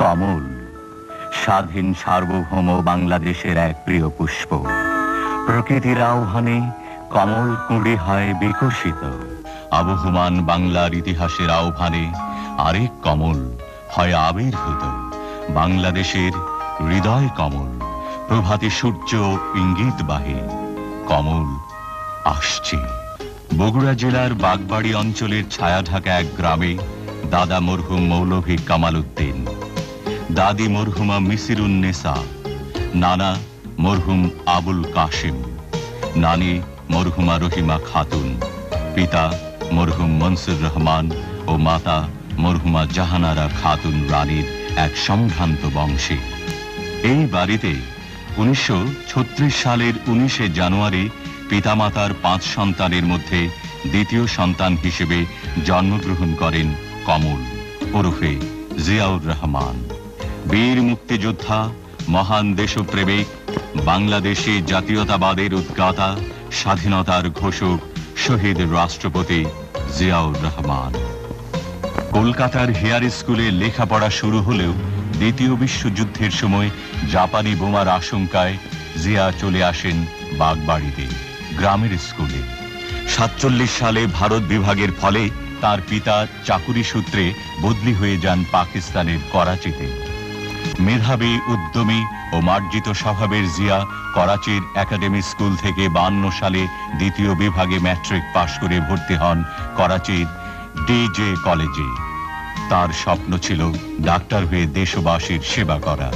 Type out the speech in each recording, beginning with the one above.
কমল স্বাধীন সার্বভৌম বাংলাদেশের এক প্রিয় পুষ্প। প্রকৃতির আহ্বানে কমল কুঁড়ি হয় বিকশিত। আবহমান বাংলার ইতিহাসের আহ্বানে আরেক কমল হয় আবির্ভূত। বাংলাদেশের হৃদয় কমল, প্রভাতী সূর্য ইঙ্গিতবাহী। কমল আসছে। বগুড়া জেলার বাগবাড়ি অঞ্চলের ছায়াঢাকা এক গ্রামে দাদা মরহুম মৌলভী কামাল উদ্দিন, দাদি মরহুমা মিসিরুন্নেসা, নানা মরহুম আবুল কাশিম, নানি মরহুমা রহিমা খাতুন, পিতা মরহুম মনসুর রহমান ও মাতা মরহুমা জাহানারা খাতুন রানীর এক সম্ভ্রান্ত বংশে। এই বাড়িতে 1936 সালের 19 জানুয়ারি পিতামাতার 5 সন্তানের মধ্যে দ্বিতীয় সন্তান হিসেবে জন্মগ্রহণ করেন কমল ওরফে জিয়াউর রহমান। বীর মুক্তিযোদ্ধা, মহান দেশপ্রেমিক, বাংলাদেশি জাতীয়তাবাদের উদ্গাতা, স্বাধীনতার ঘোষক শহীদ রাষ্ট্রপতি জিয়াউর রহমান। কলকাতার হেয়ার স্কুলে লেখাপড়া শুরু হলেও দ্বিতীয় বিশ্বযুদ্ধের সময় জাপানি বোমার আশঙ্কায় জিয়া চলে আসেন বাগবাড়িতে গ্রামের স্কুলে। 47 সালে ভারত বিভাগের ফলে তার পিতা চাকুরি সূত্রে বদলি হয়ে যান পাকিস্তানের করাচিতে। মেধাবী, উদ্যমী ও মার্জিত স্বভাবের জিয়া করাচির একাডেমি স্কুল থেকে 52 সালে দ্বিতীয় বিভাগে ম্যাট্রিক পাশ করে ভর্তি হন করাচির ডিজে কলেজে। তার স্বপ্ন ছিল ডাক্তার হয়ে দেশবাসীর সেবা করা।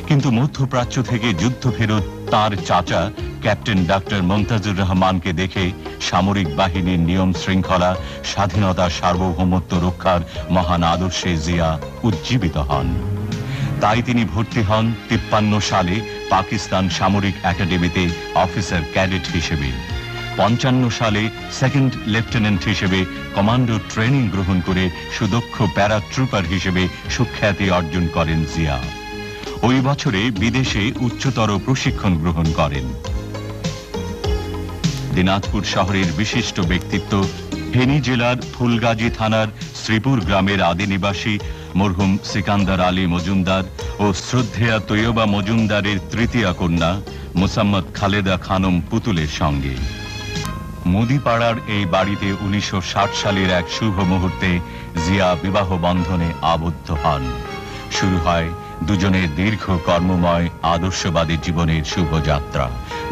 কিন্তু মধ্যপ্রাচ্য থেকে যুদ্ধ ফেরত তার চাচা ক্যাপ্টেন ডাক্তার মমতাজুর রহমানকে দেখে সামরিক বাহিনীর নিয়ম শৃঙ্খলা, স্বাধীনতা, সার্বভৌমত্ব রক্ষার মহান আদর্শে জিয়া উজ্জীবিত হন। তাই তিনি ভর্তি হন 53 সালে পাকিস্তান সামরিক একাডেমিতে অফিসার ক্যাডেট হিসেবে। 55 সালে সেকেন্ড লেফটেন্যান্ট হিসেবে কমান্ডো ট্রেনিং গ্রহণ করে সুদক্ষ প্যারাট্রুপার হিসেবে সুখ্যাতি অর্জন করেন জিয়া। ওই বছরে বিদেশে উচ্চতর প্রশিক্ষণ গ্রহণ করেন। দিনাজপুর শহরের বিশিষ্ট ব্যক্তিত্ব, ফেনী জেলার ফুলগাজী থানার শ্রীপুর গ্রামের আদি নিবাসী মরহুম সিকান্দার আলী মজুমদার ও শ্রদ্ধেয়া তৈয়বা মজুমদারের তৃতীয় কন্যা মোসাম্মদ খালেদা খানম পুতুলের সঙ্গে মুদিপাড়ার এই বাড়িতে 1960 সালের এক শুভ মুহূর্তে জিয়া বিবাহ বন্ধনে আবদ্ধ হন। শুরু হয় দুজনের দীর্ঘ কর্মময় আদর্শবাদী জীবনের শুভযাত্রা।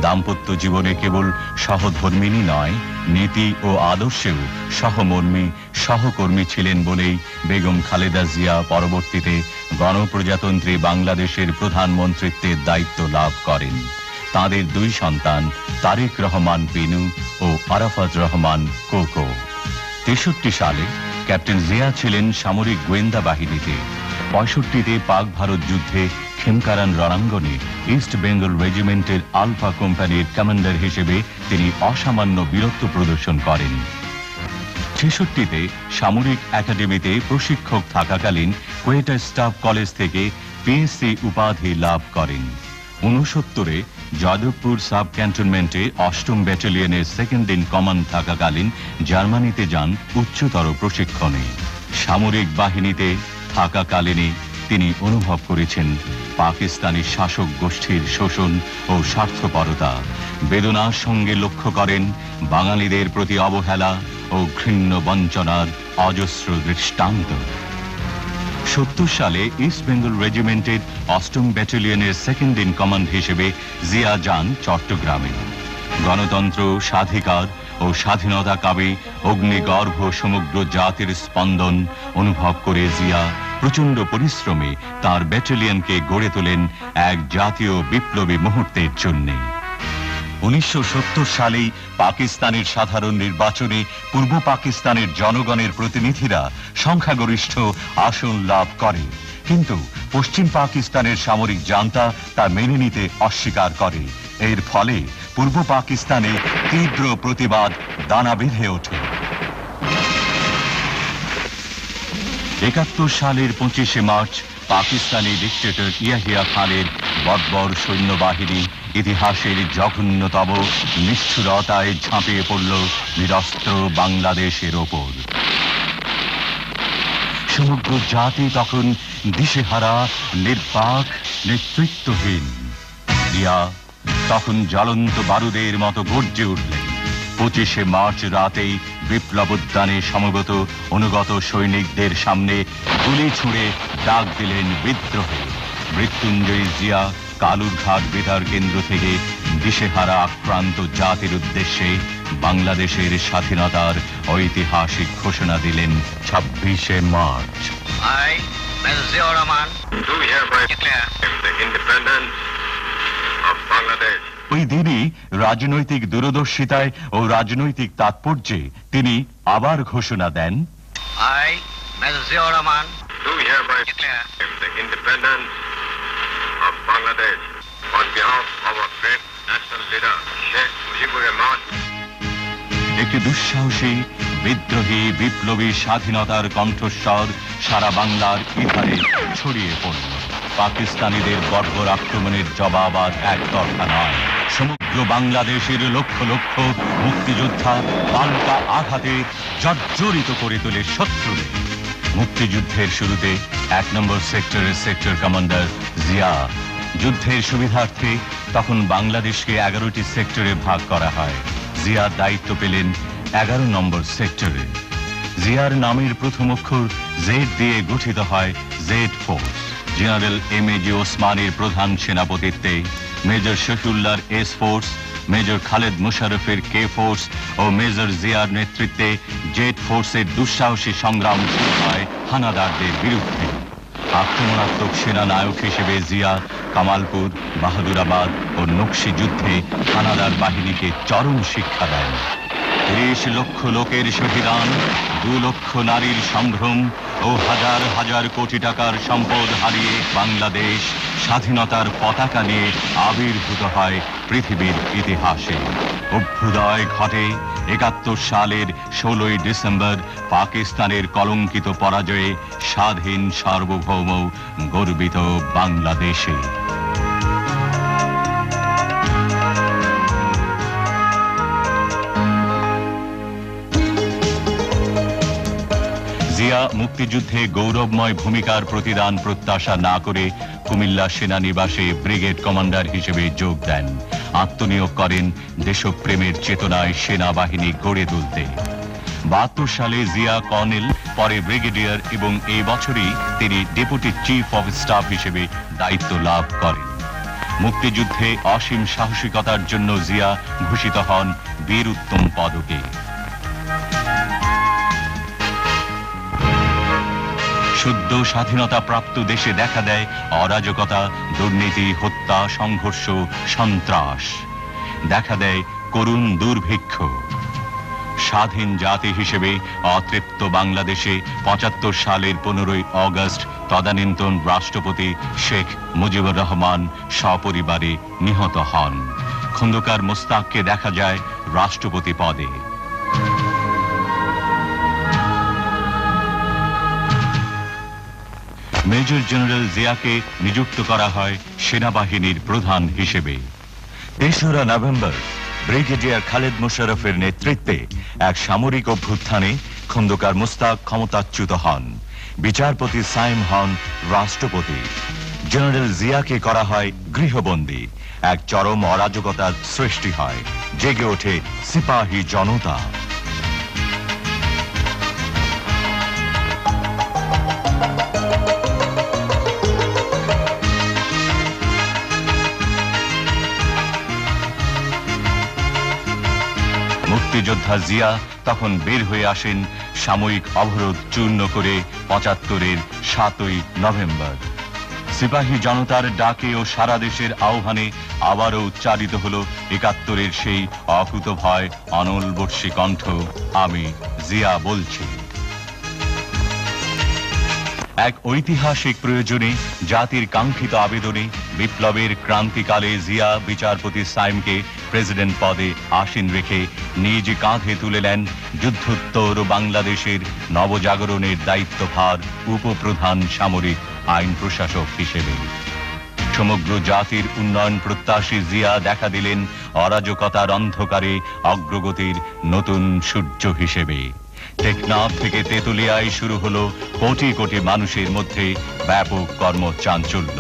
দাম্পত্য জীবনে কেবল সহধর্মিনী নয়, নীতি ও আদর্শেও সহমর্মী, সহকর্মী ছিলেন বলেই বেগম খালেদা জিয়া পরবর্তীতে গণপ্রজাতন্ত্রী বাংলাদেশের প্রধানমন্ত্রীত্বের দায়িত্ব লাভ করেন। তাদের 2 সন্তান তারেক রহমান বিনু ও আরাফাত রহমান কোকো। 63 সালে ক্যাপ্টেন জিয়া ছিলেন সামরিক গোয়েন্দা বাহিনীতে। 65তে পাক ভারত যুদ্ধে খেমকারান রণাঙ্গনে ইস্ট বেঙ্গল রেজিমেন্টের আলফা কোম্পানির কমান্ডার হিসেবে তিনি অসামান্য বীরত্ব প্রদর্শন করেন। 66তে সামরিক একাডেমিতে প্রশিক্ষক থাকাকালীন কোয়েটা স্টাফ কলেজ থেকে পিএসসি উপাধি লাভ করেন। 69-এ যাদবপুর সাব ক্যান্টনমেন্টে 8ম ব্যাটালিয়নের সেকেন্ড ইন কমান্ড থাকাকালীন জার্মানিতে যান উচ্চতর প্রশিক্ষণে। সামরিক বাহিনীতে থাকাকালীনই তিনি অনুভব করেছেন পাকিস্তানি শাসক গোষ্ঠীর শোষণ ও স্বার্থপরতা। বেদনার সঙ্গে লক্ষ্য করেন বাঙালিদের প্রতি অবহেলা ও ঘৃণ্য বঞ্চনার অজস্র দৃষ্টান্ত। 70 সালে ইস্ট বেঙ্গল রেজিমেন্টের 8ম ব্যাটালিয়নের সেকেন্ড ইন কমান্ড হিসেবে জিয়া যান চট্টগ্রামে। গণতন্ত্র, স্বাধিকার ও স্বাধীনতা কামী অগ্নিগর্ভ সমগ্র জাতির স্পন্দন অনুভব করে জিয়া প্রচণ্ড পরিশ্রমে তার ব্যাটালিয়নকে গড়ে তোলেন এক জাতীয় বিপ্লবী মুহূর্তের জন্য। 1970 সালেই পাকিস্তানের সাধারণ নির্বাচনে পূর্ব পাকিস্তানের জনগণের প্রতিনিধিরা সংখ্যাগরিষ্ঠ আসন লাভ করে, কিন্তু পশ্চিম পাকিস্তানের সামরিক জান্তা তা মেনে নিতে অস্বীকার করে। এর ফলে পূর্ব পাকিস্তানে তীব্র প্রতিবাদ দানা বেঁধে ওঠে। 71 সালের 25শে মার্চ পাকিস্তানি ডিক্টেটর ইয়াহিয়া খানের বর্বর সৈন্যবাহিনী ইতিহাসের জঘন্যতম নিষ্ঠুরতায় ঝাঁপিয়ে পড়ল নিরস্ত্র বাংলাদেশের ওপর। সমগ্র জাতি তখন দিশেহারা, নির্বাক, নেতৃত্বহীন। জিয়া তখন জ্বলন্ত বারুদের মতো গর্জে উঠলেন। 25শে মার্চ রাতেই বিপ্লব উদ্যানে সমবেত অনুগত সৈনিকদের সামনে গুলি ছুঁড়ে ডাক দিলেন বিদ্রোহে। মৃত্যুঞ্জয়ী জিয়া কালুরঘাট বেতার কেন্দ্র থেকে দিশেহারা আক্রান্ত জাতির উদ্দেশ্যে বাংলাদেশের স্বাধীনতার ঐতিহাসিক ঘোষণা দিলেন 26শে March. I, Mr. Ziaur Rahman, do hereby declare the independence of Bangladesh. ওই দিনই রাজনৈতিক দূরদর্শিতায় ও রাজনৈতিক তাৎপর্যে তিনি আবার ঘোষণা দেন, I, Mr. Ziaur Rahman, Do hereby declare the independence of Bangladesh on behalf of our great national leader, Sheikh Mujibur Rahman. একটি দুঃসাহসী, বিদ্রোহী, বিপ্লবী স্বাধীনতার কণ্ঠস্বর সারা বাংলার ইধারে ছড়িয়ে পড়ল। পাকিস্তানিদের বর্বর আক্রমণের জবাব আর একতরফা নয়। সমগ্র বাংলাদেশের লক্ষ লক্ষ মুক্তিযোদ্ধা পাল্টা আঘাতে জর্জরিত করে তোলে শত্রুদের। মুক্তিযুদ্ধের শুরুতে 1 নম্বর সেক্টরের সেক্টর কমান্ডার জিয়া। যুদ্ধের সুবিধার্থে তখন বাংলাদেশকে 11টি সেক্টরে ভাগ করা হয়। জিয়া দায়িত্ব পেলেন 11 নম্বর সেক্টরে। জিয়ার নামের প্রথম অক্ষর জেড দিয়ে গঠিত হয় জেড ফোর্স। General M A G. ওসমানের প্রধান সেনাপতিত্বে মেজর শফিউল্লাহর এস ফোর্স, মেজর খালেদ মুশারফের কে ফোর্স ও মেজর জিয়ার নেতৃত্বে জেড ফোর্সের দুঃসাহসী সংগ্রাম শুরু হয় হানাদারদের বিরুদ্ধে। আক্রমণাত্মক সেনা নায়ক হিসেবে জিয়া কামালপুর, বাহাদুরাবাদ ও নকশি যুদ্ধে হানাদার বাহিনীকে চরম শিক্ষা দেন। 30 লক্ষ লোকের শহীদান, 2 লক্ষ নারীর সম্ভ্রম ও হাজার হাজার কোটি টাকার সম্পদ হারিয়ে বাংলাদেশ স্বাধীনতার পতাকা নিয়ে আবির্ভূত হয় পৃথিবীর ইতিহাসে। অভ্যুদয় ঘটে 71 সালের 16ই ডিসেম্বর পাকিস্তানের কলঙ্কিত পরাজয়ে স্বাধীন, সার্বভৌম, গর্বিত বাংলাদেশে। জিয়া মুক্তিযুদ্ধে গৌরবময় ভূমিকার প্রতিদান প্রত্যাশা না করে কুমিল্লা সেনানিবাসে ব্রিগেড কমান্ডার হিসেবে যোগ দেন। আত্মনিয়োগ করেন দেশপ্রেমের চেতনায় সেনাবাহিনী গড়ে তুলতে। 72 সালে জিয়া কর্নেল, পরে ব্রিগেডিয়ার এবং এই বছরই তিনি ডেপুটি চিফ অফ স্টাফ হিসেবে দায়িত্ব লাভ করেন। মুক্তিযুদ্ধে অসীম সাহসিকতার জন্য জিয়া ভূষিত হন বীর উত্তম পদকে। সদ্য স্বাধীনতা প্রাপ্ত দেশে দেখা দেয় অরাজকতা, দুর্নীতি, হত্যা, সংঘর্ষ, সন্ত্রাস। দেখা দেয় করুণ দুর্ভিক্ষ। স্বাধীন জাতি হিসেবে অতৃপ্ত বাংলাদেশে 75 সালের 15ই অগস্ট তদানীন্তন রাষ্ট্রপতি শেখ মুজিবুর রহমান সপরিবারে নিহত হন। খন্দকার মোস্তাককে দেখা যায় রাষ্ট্রপতি পদে। মেজর জেনারেল জিয়াকে নিযুক্ত করা হয় সেনাবাহিনীর প্রধান হিসেবে। 3রা নভেম্বর ব্রিগেডিয়ার খালেদ মুশারফের নেতৃত্বে এক সামরিক অভ্যুত্থানে খন্দকার মোস্তাক ক্ষমতাচ্যুত হন। বিচারপতি সাইম হন রাষ্ট্রপতি। জেনারেল জিয়াকে করা হয় গৃহবন্দী। এক চরম অরাজকতার সৃষ্টি হয়। জেগে ওঠে সিপাহী জনতা। মুক্তিযোদ্ধা জিয়া তখন বের হয়ে আসেন সাময়িক অবরোধ চূর্ণ করে 75-এর 7ই নভেম্বর। সিপাহী জনতার ডাকে ও সারা দেশের আহ্বানে আবারও উচ্চারিত হল 71-এর সেই অকুতভয় অনলবর্ষী কণ্ঠ, আমি জিয়া বলছি। এক ঐতিহাসিক প্রয়োজনে, জাতির কাঙ্ক্ষিত আবেদনে বিপ্লবের ক্রান্তিকালে জিয়া বিচারপতি সাইমকে প্রেসিডেন্ট পদে আসীন রেখে নিজ কাঁধে তুলে নেন যুদ্ধোত্তর বাংলাদেশের নবজাগরণের দায়িত্বভার উপপ্রধান সামরিক আইন প্রশাসক হিসেবে। সমগ্র জাতির উন্নয়ন প্রত্যাশী জিয়া দেখা দিলেন অরাজকতার অন্ধকারে অগ্রগতির নতুন সূর্য হিসেবে। টেকনাফ থেকে তেতুলিয়ায় শুরু হলো কোটি কোটি মানুষের মধ্যে ব্যাপক কর্মচাঞ্চল্য।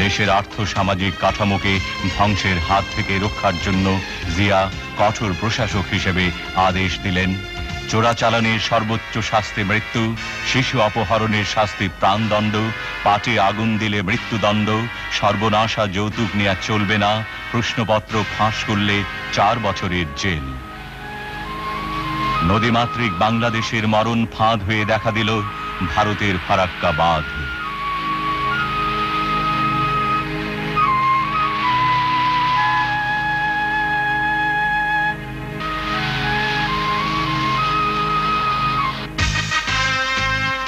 দেশের আর্থ সামাজিক কাঠামোকে ধ্বংসের হাত থেকে রক্ষার জন্য জিয়া কঠোর প্রশাসক হিসেবে আদেশ দিলেন। চোরাচালানের সর্বোচ্চ শাস্তি মৃত্যু, শিশু অপহরণের শাস্তি প্রাণদণ্ড, পাটে আগুন দিলে মৃত্যুদণ্ড, সর্বনাশা যৌতুক নেওয়া চলবে না, প্রশ্নপত্র ফাঁস করলে 4 বছরের জেল। নদীমাতৃক বাংলাদেশের মরণ ফাঁদ হয়ে দেখা দিল ভারতের ফারাক্কা বাঁধ।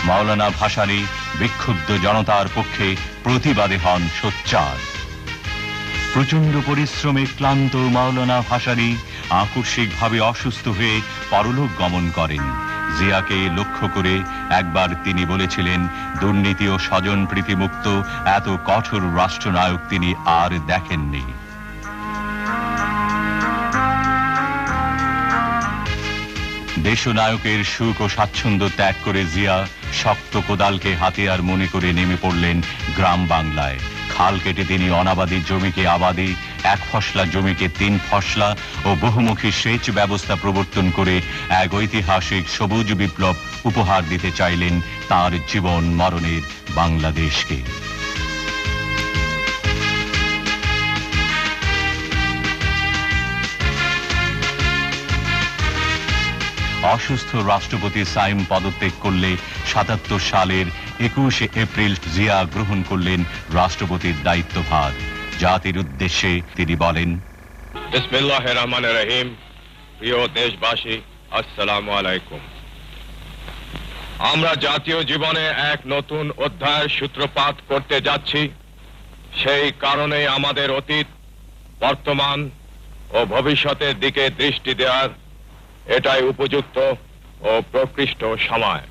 মাওলানা ভাসানী বিক্ষুব্ধ জনতার পক্ষে প্রতিবাদে হন সোচ্চার। প্রচন্ড পরিশ্রমে ক্লান্ত মাওলানা ভাসানী আকস্মিকভাবে অসুস্থ হয়ে পরলোক গমন করেন। জিয়াকে লক্ষ্য করে একবার তিনি বলেছিলেন, দুর্নীতি ও স্বজন প্রীতিমুক্ত এত কঠোর রাষ্ট্রনায়ক তিনি আর দেখেননি। দেশনায়কের সুখ ও স্বাচ্ছন্দ্য ত্যাগ করে জিয়া শক্ত কোদালকে হাতিয়ার মনে করে নেমে পড়লেন গ্রাম বাংলায়। খাল কেটে তিনি অনাবাদী জমিকে আবাদি, 1 ফসলা জমিকে 3 ফসলা ও বহুমুখী সেচ ব্যবস্থা প্রবর্তন করে এক ঐতিহাসিক সবুজ বিপ্লব উপহার দিতে চাইলেন তার জীবন মরণের বাংলাদেশকে। অসুস্থ রাষ্ট্রপতি সাইম পদত্যাগ করলে 77 সালের 21 এপ্রিল জিয়া গ্রহণ করলেন রাষ্ট্রপতির দায়িত্বভার। জাতির উদ্দেশ্যে তিনি বলেন, বিসমিল্লাহির রহমানির রহিম। প্রিয় দেশবাসী, আসসালামু আলাইকুম। আমরা জাতীয় জীবনে এক নতুন অধ্যায়ের সূত্রপাত করতে যাচ্ছি। সেই কারণে আমাদের অতীত, বর্তমান ও ভবিষ্যতের দিকে দৃষ্টি দেওয়ার এটাই উপযুক্ত ও প্রকৃষ্ট সময়।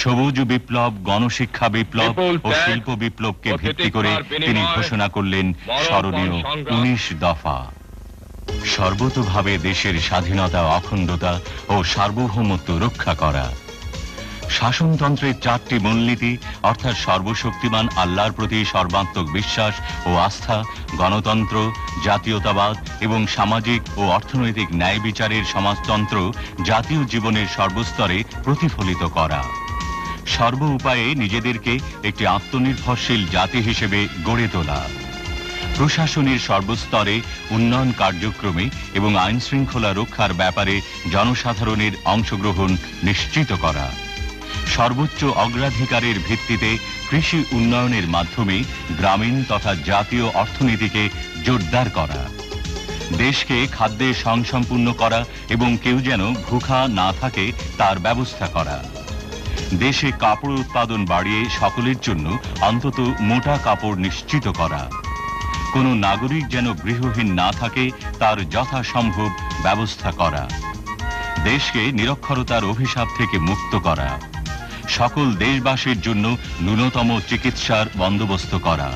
সবুজ বিপ্লব, গণশিক্ষা বিপ্লব ও শিল্প বিপ্লবকে ভিত্তি করে তিনি ঘোষণা করলেন স্মরণীয় 19 দফা। সর্বতোভাবে দেশের স্বাধীনতা, অখণ্ডতা ও সার্বভৌমত্ব রক্ষা করা। শাসনতন্ত্রের 4টি মূলনীতি অর্থাৎ সর্বশক্তিমান আল্লাহর প্রতি সর্বাত্মক বিশ্বাস ও আস্থা, গণতন্ত্র, জাতীয়তাবাদ এবং সামাজিক ও অর্থনৈতিক ন্যায় বিচারের সমাজতন্ত্র জাতীয় জীবনের সর্বস্তরে প্রতিফলিত করা। সর্ব উপায়ে নিজেদেরকে একটি আত্মনির্ভরশীল জাতি হিসেবে গড়ে তোলা। প্রশাসনের সর্বস্তরে উন্নয়ন কার্যক্রমে এবং আইন শৃঙ্খলা রক্ষার ব্যাপারে জনসাধারণের অংশগ্রহণ নিশ্চিত করা। সর্বোচ্চ অগ্রাধিকারের ভিত্তিতে কৃষি উন্নয়নের মাধ্যমে গ্রামীণ তথা জাতীয় অর্থনীতিকে জোরদার করা। দেশকে খাদ্যে স্বয়ংসম্পূর্ণ করা এবং কেউ যেন ভুখা না থাকে তার ব্যবস্থা করা। দেশে কাপড় উৎপাদন বাড়িয়ে সকলের জন্য অন্তত মোটা কাপড় নিশ্চিত করা। কোনো নাগরিক যেন গৃহহীন না থাকে তার যথাসম্ভব ব্যবস্থা করা। দেশকে নিরক্ষরতার অভিশাপ থেকে মুক্ত করা। সকল দেশবাসীর জন্য ন্যূনতম চিকিৎসার বন্দোবস্ত করা।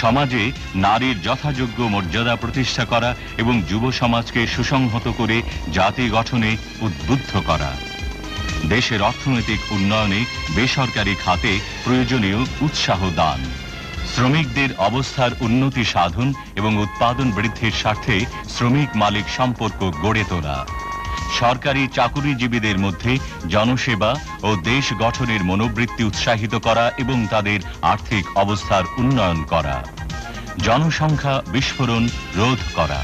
সমাজে নারীর যথাযোগ্য মর্যাদা প্রতিষ্ঠা করা এবং যুব সমাজকে সুসংহত করে জাতি গঠনে উদ্বুদ্ধ করা। দেশের অর্থনৈতিক উন্নয়নে বেসরকারি খাতে প্রয়োজনীয় উৎসাহ দান। শ্রমিকদের অবস্থার উন্নতি সাধন এবং উৎপাদন বৃদ্ধির স্বার্থে শ্রমিক মালিক সম্পর্ক গড়ে তোলা। সরকারি চাকুরিজীবীদের মধ্যে জনসেবা ও দেশ গঠনের মনোবৃত্তি উৎসাহিত করা এবং তাদের আর্থিক অবস্থার উন্নয়ন করা। জনসংখ্যা বিস্ফোরণ রোধ করা।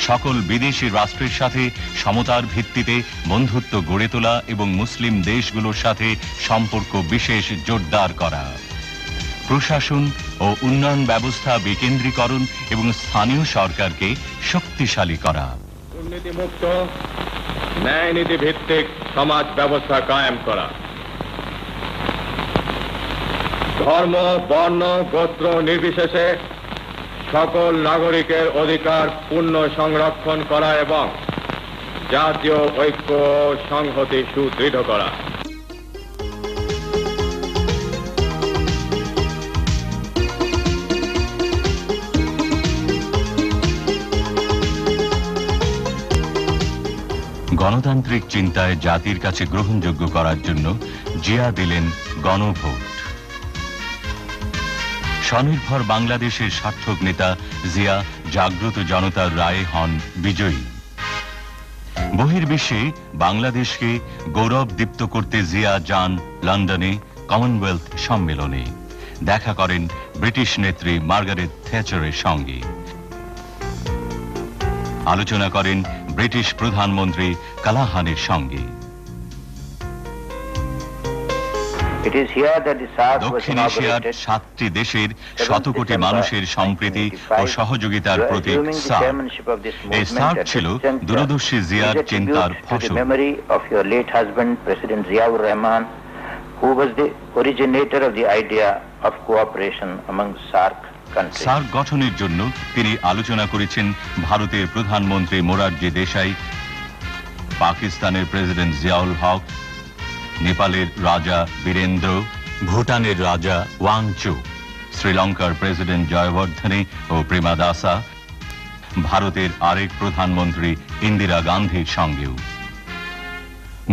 সকল বিদেশি রাষ্ট্রের সাথে সমতার ভিত্তিতে বন্ধুত্ব গড়ে তোলা এবং মুসলিম দেশগুলোর সাথে সম্পর্ক বিশেষ জোরদার করা। প্রশাসন ও উন্নয়ন ব্যবস্থা বিকেন্দ্রীকরণ এবং স্থানীয় সরকারকে শক্তিশালী করা। দুর্নীতিমুক্ত, ন্যায় নীতি ভিত্তিক সমাজ ব্যবস্থা কায়েম করা, ধর্ম, বর্ণ, গোত্র নির্বিশেষে সকল নাগরিকের অধিকার পূর্ণ সংরক্ষণ করা এবং জাতীয় ঐক্য ও সংহতি সুদৃঢ় করা। গণতান্ত্রিক চিন্তায় জাতির কাছে গ্রহণযোগ্য করার জন্য জিয়া দিলেন গণভোট। স্বনির্ভর বাংলাদেশের সার্থক নেতা জিয়া জাগ্রত জনতার রায়ে হন বিজয়ী। বহির্বিশ্বে বাংলাদেশকে গৌরব দীপ্ত করতে জিয়া যান লন্ডনে কমনওয়েলথ সম্মেলনে, দেখা করেন ব্রিটিশ নেত্রী মার্গারেট থ্যাচারের সঙ্গে, আলোচনা করেন ব্রিটিশ প্রধানমন্ত্রী কালাহানের সঙ্গে। দক্ষিণ এশিয়ার 7টি দেশের 7 কোটি মানুষের সম্প্রীতি ও সহযোগিতার প্রতীক সার্ক। এই সার্ক ছিল দূরদর্শী জিয়ার চিন্তার ফসল। সার্ক গঠনের জন্য তিনি আলোচনা করেছেন ভারতের প্রধানমন্ত্রী মোরারজি দেশাই, পাকিস্তানের প্রেসিডেন্ট জিয়াউল হক, নেপালের রাজা বীরেন্দ্র, ভুটানের রাজা ওয়াংচু, শ্রীলঙ্কার প্রেসিডেন্ট জয়বর্ধনে ও প্রেমাদাসা, ভারতের আরেক প্রধানমন্ত্রী ইন্দিরা গান্ধীর সঙ্গেও।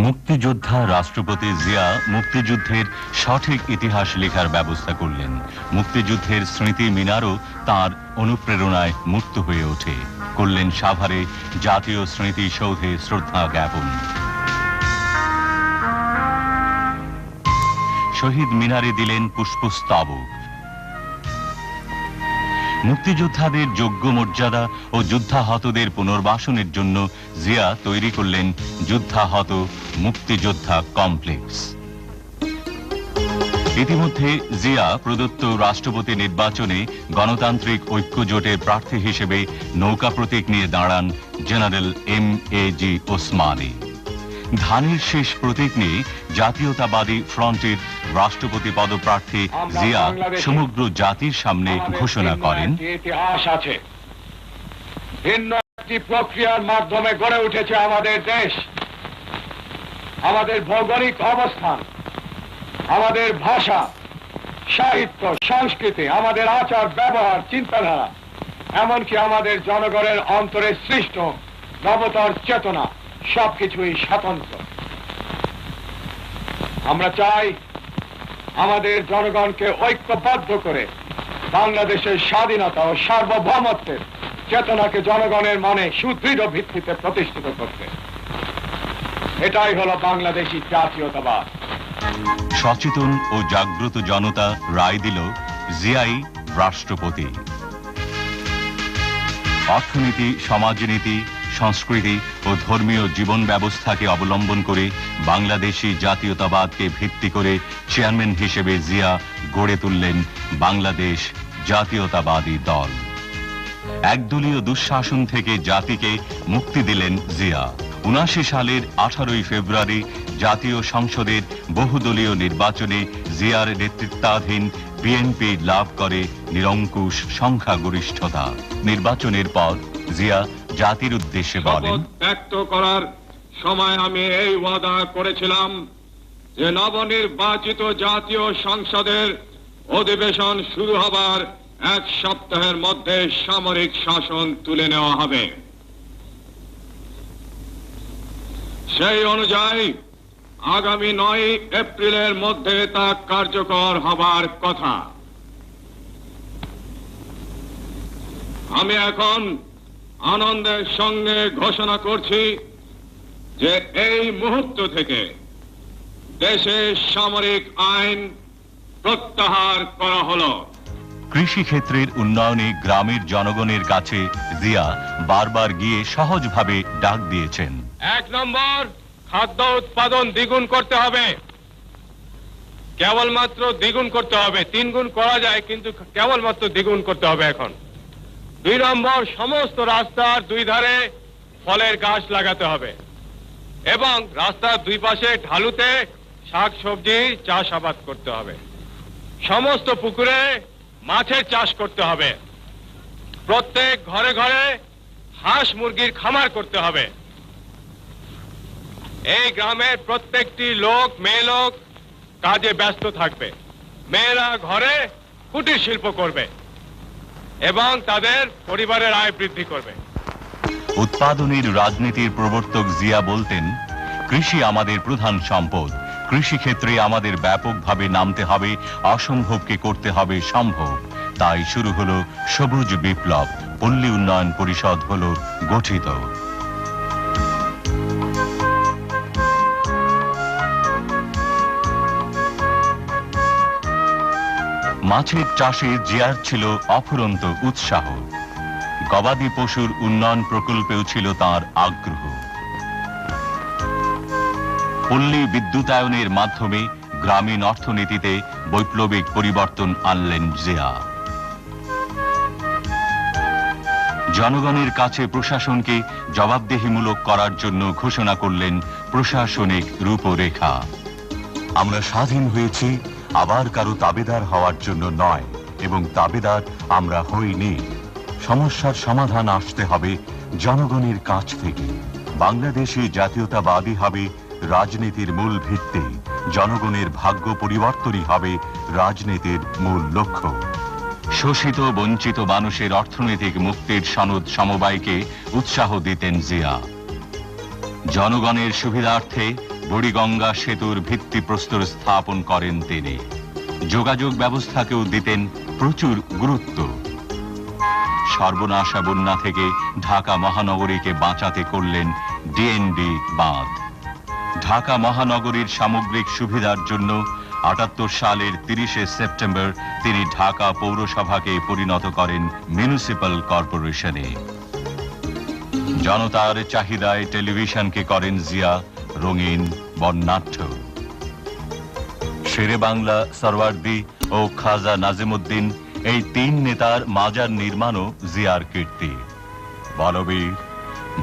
মুক্তিযোদ্ধা রাষ্ট্রপতি জিয়া মুক্তিযুদ্ধের সঠিক ইতিহাস লেখার ব্যবস্থা করলেন। মুক্তিযুদ্ধের স্মৃতি মিনারও তাঁর অনুপ্রেরণায় মুক্ত হয়ে ওঠে। করলেন সাভারে জাতীয় স্মৃতিসৌধে শ্রদ্ধা জ্ঞাপন। শহীদ মিনারে দিলেন পুষ্পস্তবক। মুক্তিযোদ্ধাদের যোগ্য মর্যাদা ও যুদ্ধাহতদের পুনর্বাসনের জন্য জিয়া তৈরি করলেন যুদ্ধাহত মুক্তিযোদ্ধা কমপ্লেক্স। ইতিমধ্যে জিয়া প্রদত্ত রাষ্ট্রপতি নির্বাচনে গণতান্ত্রিক ঐক্য জোটের প্রার্থী হিসেবে নৌকা প্রতীক নিয়ে দাঁড়ান জেনারেল MAG ওসমানী। ধানের শেষ প্রতীক নিয়ে জাতীয়তাবাদী ফ্রন্টের রাষ্ট্রপতি পদপ্রার্থী জিয়া সমগ্র জাতির সামনে ঘোষণা করেন, ইতিহাস আছে, ভিন্ন একটি প্রক্রিয়ার মাধ্যমে গড়ে উঠেছে আমাদের দেশ। আমাদের ভৌগোলিক অবস্থান, আমাদের ভাষা, সাহিত্য, সংস্কৃতি, আমাদের আচার ব্যবহার, চিন্তাধারা, এমনকি আমাদের জনগণের অন্তরে সৃষ্ট নবতর চেতনা সবকিছুই স্বতন্ত্র। আমরা চাই আমাদের জনগণকে ঐক্যবদ্ধ করে বাংলাদেশের স্বাধীনতা ও সার্বভৌমত্বের চেতনাকে জনগণের মনে সুদৃঢ় ভিত্তিতে প্রতিষ্ঠিত করতে। এটাই হলো বাংলাদেশী জাতীয়তাবাদ। সচেতন ও জাগ্রত জনতা রায় দিল জিয়াই রাষ্ট্রপতি। অর্থনীতি, সমাজনীতি, সংস্কৃতি ও ধর্মীয় জীবন ব্যবস্থাকে অবলম্বন করে বাংলাদেশী জাতীয়তাবাদকে ভিত্তি করে চেয়ারম্যান হিসেবে জিয়া গড়ে তুললেন বাংলাদেশ জাতীয়তাবাদী দল। একদলীয় দুঃশাসন থেকে জাতিকে মুক্তি দিলেন জিয়া। ৭৯ সালের 18 ফেব্রুয়ারি জাতীয় সংসদের বহুদলীয় নির্বাচনে জিয়ার নেতৃত্বাধীন বিএনপি লাভ করে নিরঙ্কুশ সংখ্যাগরিষ্ঠতা। নির্বাচনের পর জিয়া জাতির উদ্দেশ্যে বলেন, ব্যক্ত করার সময় আমি এই ওয়াদা করেছিলাম যে নবনির্বাচিত জাতীয় সংসদের অধিবেশন শুরু হবার 1 সপ্তাহের মধ্যে সামরিক শাসন তুলে নেওয়া হবে। সেই অনুযায়ী আগামী 9 এপ্রিলের মধ্যে তা কার্যকর হবার কথা। আমি এখন আনন্দের সঙ্গে ঘোষণা করছি যে এই মুহূর্ত থেকে দেশে সামরিক আইন প্রত্যাহার করা হলো। কৃষি ক্ষেত্রের উন্নয়নে গ্রামের জনগণের কাছে জিয়া বারবার গিয়ে সহজভাবে ডাক দিয়েছেন। 1 নম্বর, খাদ্য উৎপাদন দ্বিগুণ করতে হবে। কেবলমাত্র দ্বিগুণ করতে হবে, 3 গুণ করা যায়, কিন্তু কেবলমাত্র দ্বিগুণ করতে হবে এখন। 2 নম্বর, সমস্ত রাস্তার 2 ধারে ফলের গাছ লাগাতে হবে। এবং রাস্তার দুই পাশে ঢালুতে শাক সবজি চাষাবাদ করতে হবে। সমস্ত পুকুরে মাছের চাষ করতে হবে। প্রত্যেক ঘরে ঘরে হাঁস মুরগির খামার করতে হবে। এই গ্রামের প্রত্যেকটি লোক, মেয়ে লোক কাজে ব্যস্ত থাকবে। মেয়েরা ঘরে কুটির শিল্প করবে এবং তাদের পরিবারের আয় বৃদ্ধি করবে। উৎপাদনের রাজনীতির প্রবর্তক জিয়া বলতেন, কৃষি আমাদের প্রধান সম্পদ। কৃষি ক্ষেত্রে আমাদের ব্যাপকভাবে নামতে হবে, অসম্ভবকে করতে হবে সম্ভব। তাই শুরু হলো সবুজ বিপ্লব। পল্লী উন্নয়ন পরিষদ হলো গঠিত। মাছের চাষে জিয়ার ছিল অফুরন্ত উৎসাহ। গবাদি পশুর উন্নয়ন প্রকল্পেও ছিল তার আগ্রহ। পল্লী বিদ্যুতায়নের মাধ্যমে গ্রামীণ অর্থনীতিতে বৈপ্লবিক পরিবর্তন আনলেন জিয়া। জনগণের কাছে প্রশাসনকে জবাবদিহিমূলক করার জন্য ঘোষণা করলেন প্রশাসনিক রূপরেখা। আমরা স্বাধীন হয়েছি আবার কারো তাবেদার হওয়ার জন্য নয়, এবং তাবেদার আমরা হইনি। সমস্যার সমাধান আসতে হবে জনগণের কাছ থেকে। বাংলাদেশে জাতীয়তাবাদী হবে রাজনীতির মূল ভিত্তি। জনগণের ভাগ্য পরিবর্তনই হবে রাজনীতির মূল লক্ষ্য। শোষিত বঞ্চিত মানুষের অর্থনৈতিক মুক্তির সনদ সমবায়কে উৎসাহ দিতেন জিয়া। জনগণের সুবিধার্থে বুড়িগঙ্গা সেতুর ভিত্তিপ্রস্তর স্থাপন করেন তিনি। যোগাযোগ ব্যবস্থাকেও দিতেন প্রচুর গুরুত্ব। সর্বনাশা বন্যা থেকে ঢাকা মহানগরীকে বাঁচাতে করলেন ডিএনডি বাঁধ। ঢাকা মহানগরীর সামগ্রিক সুবিধার জন্য ৭৮ সালের ৩০শে সেপ্টেম্বর তিনি ঢাকা পৌরসভাকে পরিণত করেন মিউনিসিপ্যাল কর্পোরেশনে। জনতার চাহিদায় টেলিভিশনকে করেন জিয়া রঙিন বর্ণাঢ্য। শেরে বাংলা সরওয়ার্দী ও খাজা নাজিমুদ্দিন, এই তিন নেতার মাজার নির্মাণও জিয়ার কীর্তি। বলবীর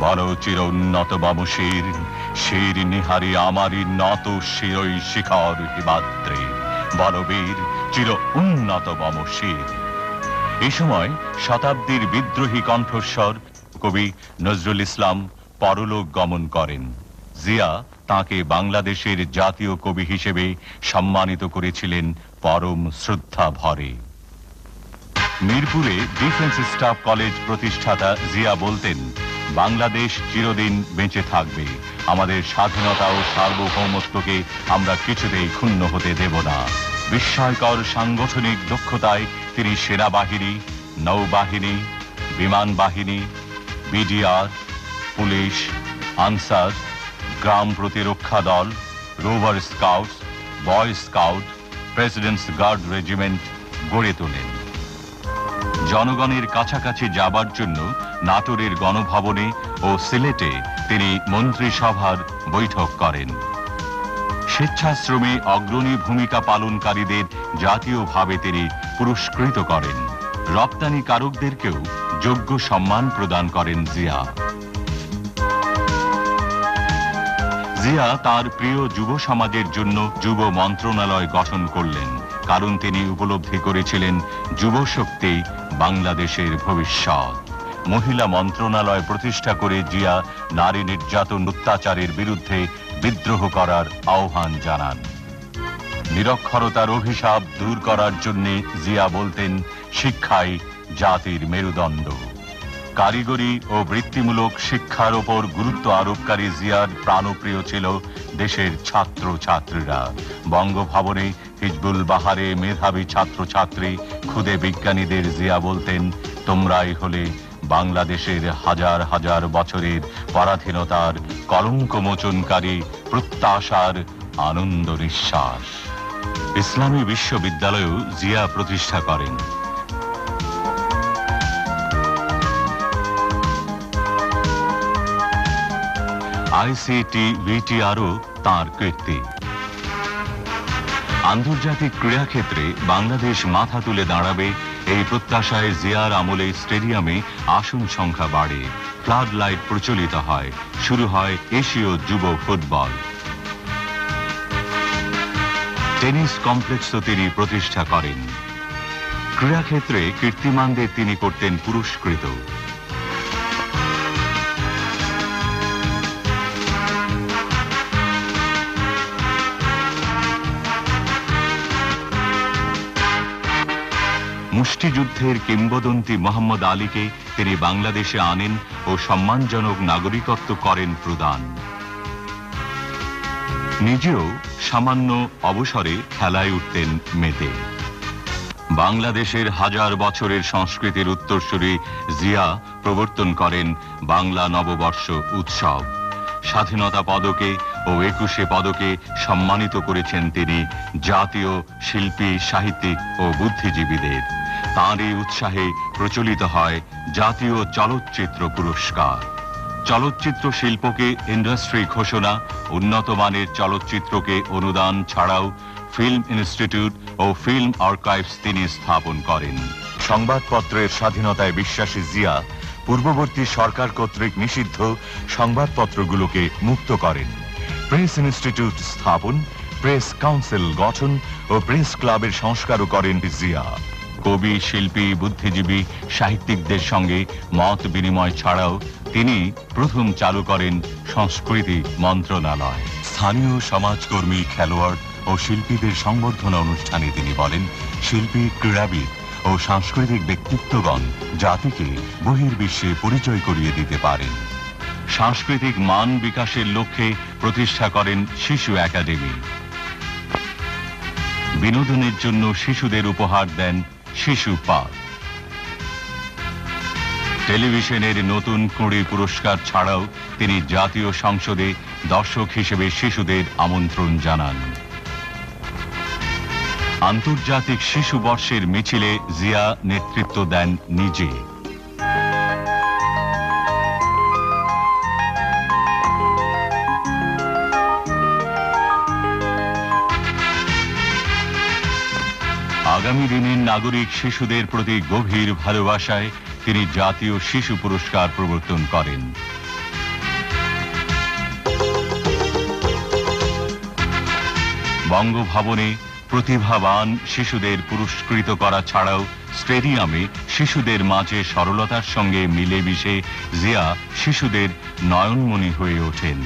বল চির উন্নত বামশির, শির নিহারি আমারি নত শিরই শিখর হিমাদ্রে। বলবীর চির উন্নত বামশির। এ সময় শতাব্দীর বিদ্রোহী কণ্ঠস্বর কবি নজরুল ইসলাম পরলোক গমন করেন। জিয়া তাকে বাংলাদেশের জাতীয় কবি হিসেবে সম্মানিত করেছিলেন পরম শ্রদ্ধা ভরে। মিরপুরে ডিফেন্স স্টাফ কলেজ প্রতিষ্ঠাতা জিয়া বলতেন, বাংলাদেশ চিরদিন বেঁচে থাকবে। আমাদের স্বাধীনতা ও সার্বভৌমত্বকে আমরা কিছুতেই ক্ষুণ্ণ হতে দেব না। বিস্ময়কর সাংগঠনিক দক্ষতায় তিনি সেনাবাহিনী, নৌবাহিনী, বিমান বাহিনী, বিডিআর, পুলিশ, আনসার, গ্রাম প্রতিরক্ষা দল, rover scouts, boy scout, presidents guard regiment গড়ে তোলেন। জনগণের কাছাকাছি যাবার জন্য নাটোরের গণভবনে ও সিলেটে তিনি মন্ত্রিসভার বৈঠক করেন। স্বেচ্ছাশ্রমে অগ্রণী ভূমিকা পালনকারীদের জাতীয়ভাবে তিনি পুরস্কৃত করেন। রপ্তানিকারকদেরকেও যোগ্য সম্মান প্রদান করেন জিয়া। জিয়া তার প্রিয় যুব সমাজের জন্য যুব মন্ত্রণালয় গঠন করলেন, কারণ তিনি উপলব্ধি করেছিলেন যুব শক্তি বাংলাদেশের ভবিষ্যৎ। মহিলা মন্ত্রণালয় প্রতিষ্ঠা করে জিয়া নারী নির্যাতন অত্যাচারের বিরুদ্ধে বিদ্রোহ করার আহ্বান জানান। নিরক্ষরতার অভিশাপ দূর করার জন্য জিয়া বলতেন, শিক্ষাই জাতির মেরুদণ্ড। কারিগরি ও বৃত্তিমূলক শিক্ষার ওপর গুরুত্ব আরোপকারী জিয়ার প্রাণপ্রিয় ছিল দেশের ছাত্র ছাত্রীরা। বঙ্গভবনে হিজবুল বাহারে মেধাবী ছাত্রছাত্রী, ক্ষুদে বিজ্ঞানীদের জিয়া বলতেন, তোমরাই হলে বাংলাদেশের হাজার হাজার বছরের পরাধীনতার কলঙ্কমোচনকারী প্রত্যাশার আনন্দ নিঃশ্বাস। ইসলামী বিশ্ববিদ্যালয়ও জিয়া প্রতিষ্ঠা করেন। আইসিটি ভিটিআরও তাঁর কীর্তি। আন্তর্জাতিক ক্রীড়াক্ষেত্রে বাংলাদেশ মাথা তুলে দাঁড়াবে এই প্রত্যাশায় জিয়ার আমলে স্টেডিয়ামে আসন সংখ্যা বাড়ে, ফ্লাড লাইট প্রচলিত হয়, শুরু হয় এশীয় যুব ফুটবল। টেনিস কমপ্লেক্সও তিনি প্রতিষ্ঠা করেন। ক্রীড়াক্ষেত্রে কীর্তিমানদের তিনি করতেন পুরস্কৃত। মুষ্টিযুদ্ধের কিংবদন্তি মোহাম্মদ আলীকে তিনি বাংলাদেশে আনেন ও সম্মানজনক নাগরিকত্ব করেন প্রদান। নিজেও সামান্য অবসরে খেলায় উঠতেন মেতে। বাংলাদেশের হাজার বছরের সংস্কৃতির উত্তরসূরি জিয়া প্রবর্তন করেন বাংলা নববর্ষ উৎসব। স্বাধীনতা পদকে ও ২১শে পদকে সম্মানিত করেছেন তিনি জাতীয় শিল্পী, সাহিত্যিক ও বুদ্ধিজীবীদের। তাঁরই উৎসাহে প্রচলিত হয় জাতীয় চলচ্চিত্র পুরস্কার। চলচ্চিত্র শিল্পকে ইন্ডাস্ট্রি ঘোষণা, উন্নত মানের চলচ্চিত্রকে অনুদান ছাড়াও ফিল্ম ইনস্টিটিউট ও ফিল্ম আর্কাইভস তিনি স্থাপন করেন। সংবাদপত্রের স্বাধীনতায় বিশ্বাসী জিয়া পূর্ববর্তী সরকার কর্তৃক নিষিদ্ধ সংবাদপত্রগুলোকে মুক্ত করেন। প্রেস ইনস্টিটিউট স্থাপন, প্রেস কাউন্সিল গঠন ও প্রেস ক্লাবের সংস্কারও করেন জিয়া। কবি, শিল্পী, বুদ্ধিজীবী, সাহিত্যিকদের সঙ্গে মত বিনিময় ছাড়াও তিনি প্রথম চালু করেন সংস্কৃতি মন্ত্রণালয়। স্থানীয় সমাজকর্মী, খেলোয়াড় ও শিল্পীদের সংবর্ধনা অনুষ্ঠানে তিনি বলেন, শিল্পী, ক্রীড়াবিদ ও সাংস্কৃতিক ব্যক্তিত্বগণ জাতিকে বহির্বিশ্বে পরিচয় করিয়ে দিতে পারেন। সাংস্কৃতিক মান বিকাশের লক্ষ্যে প্রতিষ্ঠা করেন শিশু একাডেমি। বিনোদনের জন্য শিশুদের উপহার দেন শিশু পার্ক। টেলিভিশনের নতুন কুঁড়ি পুরস্কার ছাড়াও তিনি জাতীয় সংসদে দর্শক হিসেবে শিশুদের আমন্ত্রণ জানান। আন্তর্জাতিক শিশু বর্ষের মিছিলে জিয়া নেতৃত্ব দেন নিজে। আগামী দিনের নাগরিক শিশুদের প্রতি গভীর ভালোবাসায় তিনি জাতীয় শিশু পুরস্কার প্রবর্তন করেন। বঙ্গভবনে প্রতিভাবান শিশুদের পুরস্কৃত করা ছাড়াও স্টেডিয়ামে শিশুদের মাঝে সরলতার সঙ্গে মিলেমিশে জিয়া শিশুদের নয়নমণি হয়ে ওঠেন।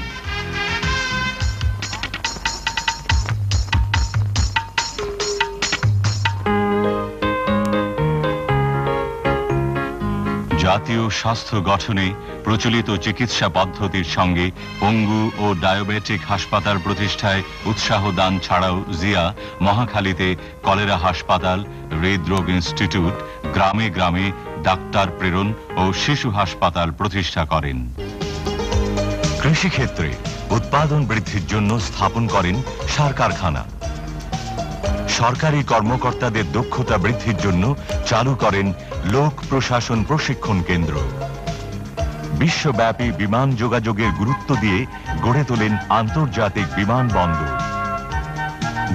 জাতীয় স্বাস্থ্য গঠনে প্রচলিত চিকিৎসা পদ্ধতির সঙ্গে পঙ্গু ও ডায়াবেটিক হাসপাতাল প্রতিষ্ঠায় উৎসাহ দান ছাড়াও জিয়া মহাখালীতে কলেরা হাসপাতাল, হৃদরোগ ইনস্টিটিউট, গ্রামে গ্রামে ডাক্তার প্রেরণ ও শিশু হাসপাতাল প্রতিষ্ঠা করেন। কৃষিক্ষেত্রে উৎপাদন বৃদ্ধির জন্য স্থাপন করেন সার কারখানা। সরকারি কর্মকর্তাদের দক্ষতা বৃদ্ধির জন্য চালু করেন লোক প্রশাসন প্রশিক্ষণ কেন্দ্র। বিশ্বব্যাপী বিমান যোগাযোগের গুরুত্ব দিয়ে গড়ে তোলেন আন্তর্জাতিক বিমানবন্দর।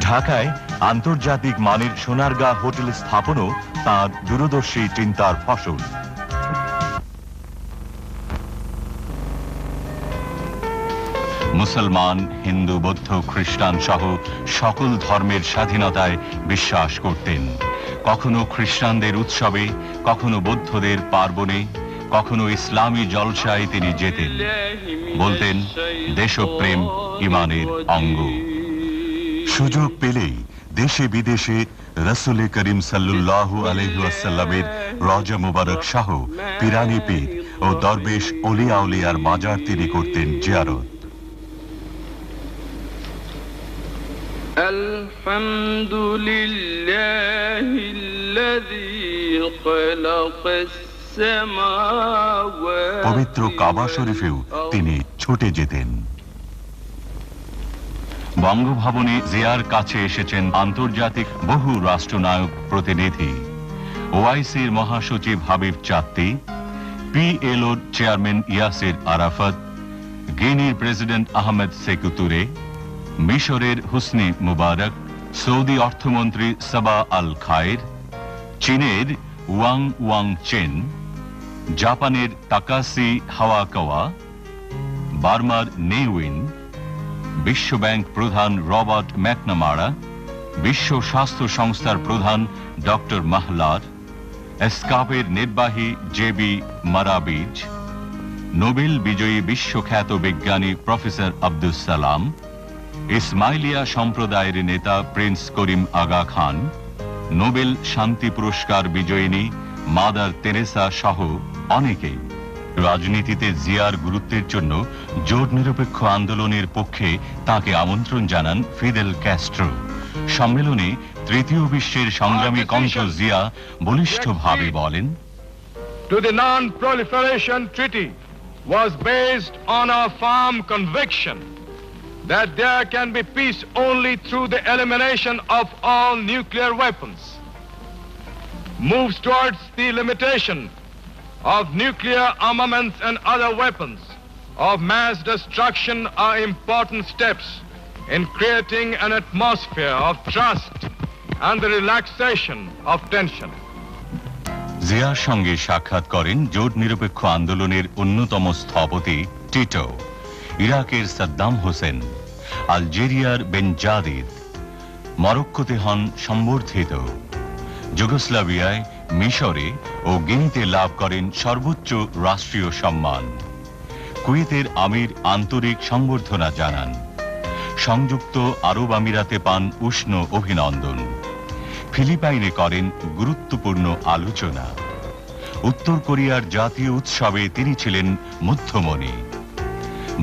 ঢাকায় আন্তর্জাতিক মানের সোনারগাঁ হোটেল স্থাপনও তার দূরদর্শী চিন্তার ফসল। মুসলমান, হিন্দু, বৌদ্ধ, খ্রিস্টান সহ সকল ধর্মের স্বাধীনতায় বিশ্বাস করতেন। কখনো খ্রিস্টানদের উৎসবে, কখনো বৌদ্ধদের পার্বণে, কখনো ইসলামী জলসায় তিনি যেতেন। বলতেন, দেশপ্রেম ইমানের অঙ্গ। সুযোগ পেলেই দেশে বিদেশে রাসূল করিম সাল্লাল্লাহু আলাইহি ওয়াসাল্লামের রওজা মুবারক সহ পিরানি পীর ও দরবেশ ওলিয়া আউলিয়ার মাজার তিনি করতেন জিয়ারত। পবিত্র কাবা শরীফেও তিনি ছুটে যেতেন। বঙ্গভবনে জিয়ার কাছে এসেছেন আন্তর্জাতিক বহু রাষ্ট্রনায়ক প্রতিনিধি। ওআইসির মহাসচিব হাবিব চাত্তি, পিএলওর চেয়ারম্যান ইয়াসির আরাফাত, গিনির প্রেসিডেন্ট আহমেদ সেকু তুরে, মিশরের হুসনি মুবারক, সৌদি অর্থমন্ত্রী সাবা আল খায়ের, চীনের ওয়াং ওয়াং চেন, জাপানের তাকাসি হাওয়াকাওয়া, বার্মার নেউইন, বিশ্বব্যাংক প্রধান রবার্ট ম্যাকনামারা, বিশ্ব স্বাস্থ্য সংস্থার প্রধান ডক্টর মাহলার, এসকাপের নির্বাহী জেবি মারাবিজ, নোবেল বিজয়ী বিশ্বখ্যাত বিজ্ঞানী প্রফেসর আব্দুস সালাম, ইসমাইলিয়া সম্প্রদায়ের নেতা প্রিন্স করিম আগা খান, নোবেল শান্তি পুরস্কার বিজয়িনী মাদার তেরেসা সহ অনেকেই। রাজনীতিতে জিয়ার গুরুত্বের জন্য জোট নিরপেক্ষ আন্দোলনের পক্ষে তাকে আমন্ত্রণ জানান ফিদেল ক্যাস্ট্রো। সম্মেলনে তৃতীয় বিশ্বের সংগ্রামী কণ্ঠ জিয়া বলিষ্ঠভাবে বলেন, To the Non-Proliferation Treaty was based on a firm conviction that there can be peace only through the elimination of all nuclear weapons. Moves towards the limitation of nuclear armaments and other weapons of mass destruction are important steps in creating an atmosphere of trust and the relaxation of tension. জিয়ার সঙ্গে সাক্ষাৎ করেন জোট নিরপেক্ষ আন্দোলনের অন্যতম স্থপতি Tito, ইরাকের সাদ্দাম হোসেন, আলজেরিয়ার বেনজাদিদ, মরক্কোতে হন সম্বর্ধিত, যুগোস্লাভিয়ায়, মিশরে ও গিনিতে লাভ করেন সর্বোচ্চ রাষ্ট্রীয় সম্মান। কুয়েতের আমির আন্তরিক সংবর্ধনা জানান। সংযুক্ত আরব আমিরাতে পান উষ্ণ অভিনন্দন। ফিলিপাইনে করেন গুরুত্বপূর্ণ আলোচনা। উত্তর কোরিয়ার জাতীয় উৎসবে তিনি ছিলেন মধ্যমণি।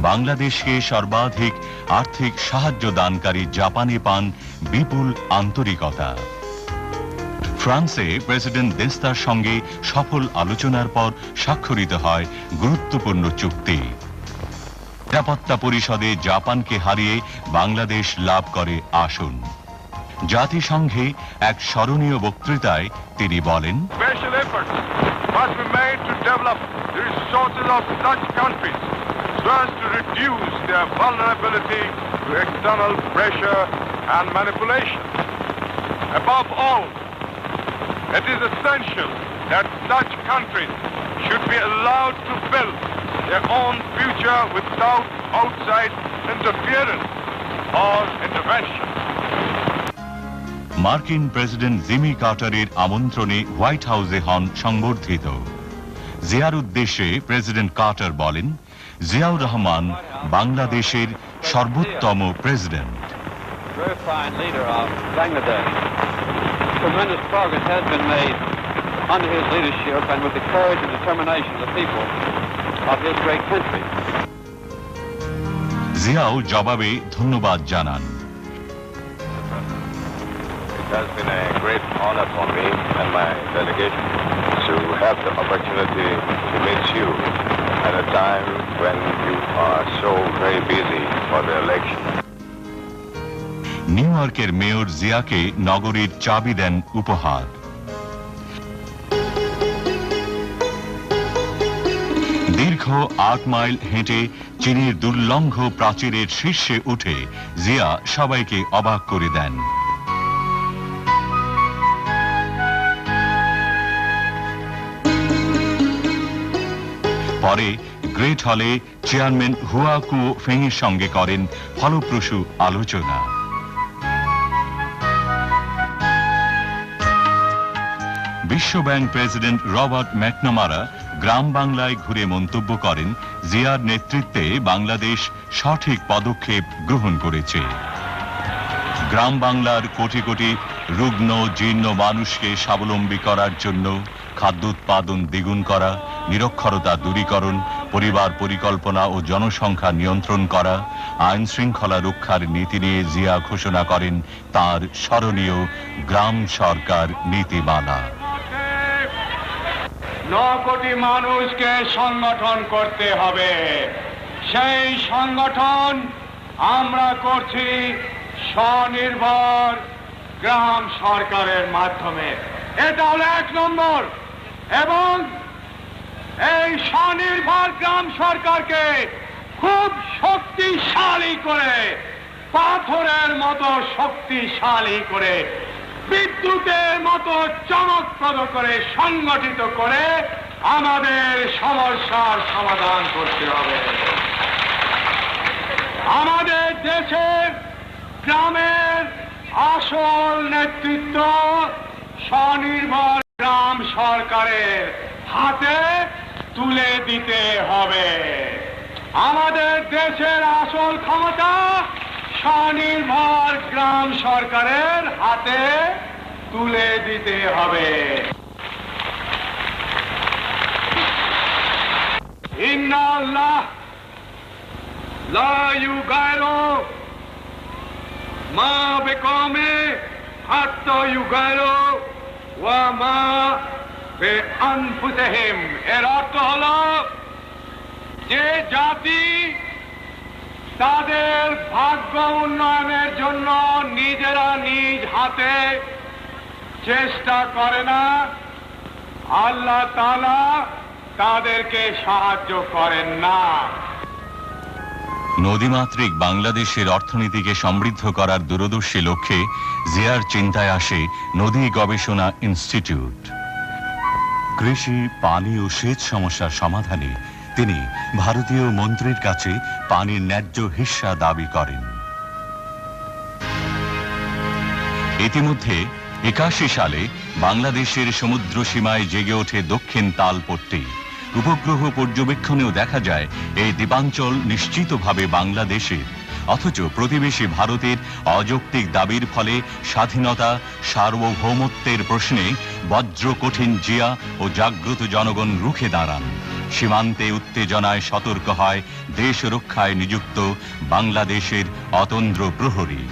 বাংলাদেশকে সর্বাধিক আর্থিক সাহায্য দানকারী জাপানে পান বিপুল আন্তরিকতা। ফ্রান্সে প্রেসিডেন্ট দেস্তার সঙ্গে সফল আলোচনার পর স্বাক্ষরিত হয় গুরুত্বপূর্ণ চুক্তি। নিরাপত্তা পরিষদে জাপানকে হারিয়ে বাংলাদেশ লাভ করে আসন। জাতিসংঘে এক স্মরণীয় বক্তৃতায় তিনি বলেন, Special efforts must be made to develop the resources of such countries so as to reduce their vulnerability to external pressure and manipulation. Above all, it is essential that such countries should be allowed to build their own future without outside interference or intervention. মার্কিন president Jimmy কার্টারের আমন্ত্রণে white হাউসে হন সংবর্ধিত। জিয়ার উদ্দেশ্যে president Carter বলেন, জিয়াউর রহমান বাংলাদেশের সর্বোত্তম president. Very fine leader of Bangladesh. Tremendous progress has been made under his leadership and with the courage and determination of the people of his great country. Xiao জবাবে ধন্যবাদ জানান। It has been a great honor for me and my delegation to have the opportunity to meet you at a time when you are so very busy for the election. New ইয়র্কের mayor জিয়াকে নগরীর চাবি দেন উপহার। দীর্ঘ ৮ mile হেঁটে চীনের দুর্লঙ্ঘ প্রাচীরের শীর্ষে উঠে জিয়া সবাইকে অবাক করে দেন। পরে গ্রেট হলে চেয়ারম্যান হুয়া কুও ফেংয়ের সঙ্গে করেন ফলপ্রসূ আলোচনা। বিশ্বব্যাংক প্রেসিডেন্ট রবার্ট ম্যাকনামারা গ্রাম বাংলায় ঘুরে মন্তব্য করেন, জিয়ার নেতৃত্বে বাংলাদেশ সঠিক পদক্ষেপ গ্রহণ করেছে। গ্রাম বাংলার কোটি কোটি রুগ্ন জীর্ণ মানুষকে স্বাবলম্বী করার জন্য খাদ্য উৎপাদন দ্বিগুণ করা, নিরক্ষরতা দূরীকরণ, পরিবার পরিকল্পনা ও জনসংখ্যা নিয়ন্ত্রণ করা, আইন শৃঙ্খলা রক্ষার নীতি নিয়ে জিয়া ঘোষণা করেন তার স্মরণীয় গ্রাম সরকার নীতিমালা। 9 কোটি মানুষকে সংগঠন করতে হবে। সেই সংগঠন আমরা করছি স্বনির্ভর গ্রাম সরকারের মাধ্যমে। এটা হলো 1 নম্বর। এবং এই স্বনির্ভর গ্রাম সরকারকে খুব শক্তিশালী করে, পাথরের মতো শক্তিশালী করে বিদ্যুতের মতো চমকপ্রদ করে সংগঠিত করে আমাদের সমস্যার সমাধান করতে হবে। আমাদের দেশের গ্রামের আসল নেতৃত্ব স্বনির্ভর গ্রাম সরকারের হাতে তুলে দিতে হবে। আমাদের দেশের আসল ক্ষমতা স্বনির্ভর গ্রাম সরকারের হাতে তুলে দিতে হবে। ইন্নাল্লাহ লা ইউগাইরু মা বিকওমে হাত্তা ইউগাইরু ওয়া মা বিআনফুসিহিম। এর অর্থ হলো যে জাতি তাদের ভাগ্য উন্নয়নের জন্য নিজেরা নিজ হাতে চেষ্টা করে না, আল্লাহ তাআলা তাদেরকে সাহায্য করেন না। নদীমাতৃক বাংলাদেশের অর্থনীতিকে সমৃদ্ধ করার দূরদর্শী লক্ষ্যে জিয়ার চিন্তায় আসে নদী গবেষণা ইনস্টিটিউট। কৃষি, পানি ও সেচ সমস্যার সমাধানে তিনি ভারতীয় মন্ত্রীর কাছে পানির ন্যায্য হিস্সা দাবি করেন। ইতিমধ্যে 81 সালে বাংলাদেশের সমুদ্র সীমায় জেগে ওঠে দক্ষিণ তালপট্টি। উপগ্রহ পর্যবেক্ষণেও দেখা যায় এই দ্বীপাঞ্চল নিশ্চিতভাবে বাংলাদেশের, অথচ প্রতিবেশী ভারতের অযৌক্তিক দাবির ফলে স্বাধীনতা সার্বভৌমত্বের প্রশ্নে বজ্র কঠিন জিয়া ও জাগ্রত জনগণ রুখে দাঁড়ান। সীমান্তে উত্তেজনায় সতর্ক হয় দেশ রক্ষায় নিযুক্ত বাংলাদেশের অতন্দ্র প্রহরী।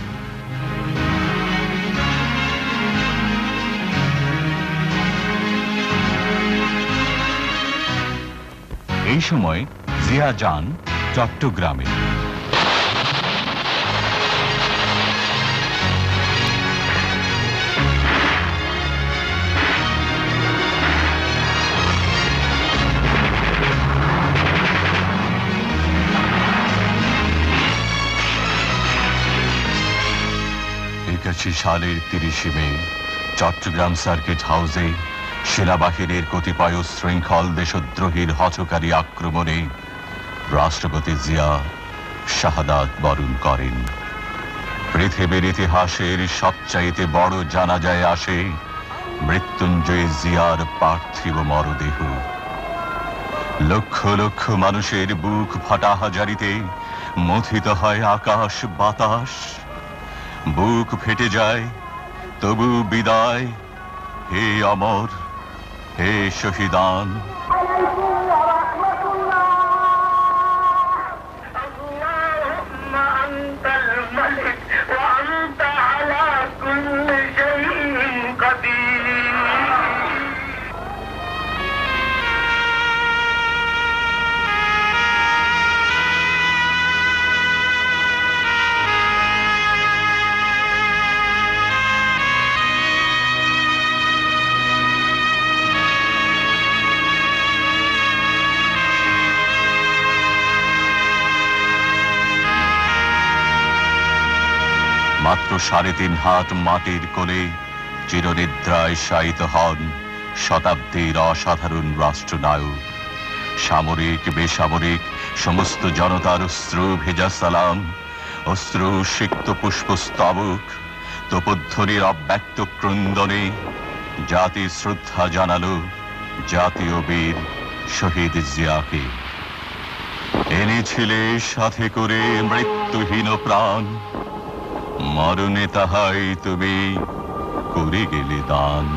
এই সময় জিয়া যান চট্টগ্রামে। সালের 30 মে চট্টগ্রাম সার্কিট হাউসে সেনাবাহিনীর কতিপয় শৃঙ্খল দেশদ্রোহীর হঠকারী আক্রমণে রাষ্ট্রপতি জিয়া শাহাদাত বরণ করেন। পৃথিবীর ইতিহাসের সবচাইতে বড় জানাজায় আসে মৃত্যুঞ্জয় জিয়ার পার্থিব মরদেহ। লক্ষ লক্ষ মানুষের বুক ফাটা হাজারিতে মথিত হয় আকাশ বাতাস। বুক ফেটে যায় তবু বিদায়, হে অমর, হে শহীদান। মাত্র 3.5 হাত মাটির কোলে চিরনিদ্রায় শায়িত হন শতাব্দীর অসাধারণ রাষ্ট্রনায়ক। সামরিক বেসামরিক সমস্ত জনতার অশ্রু ভেজা সালাম, অশ্রু সিক্ত পুষ্পস্তবক, তোপধ্বনির অব্যক্ত ক্রন্দনে জাতি শ্রদ্ধা জানালো জাতীয় বীর শহীদ জিয়াকে। এনেছিলে সাথে করে মৃত্যুহীন প্রাণ, মরণে তাহাই তুমি করে গেলে দান।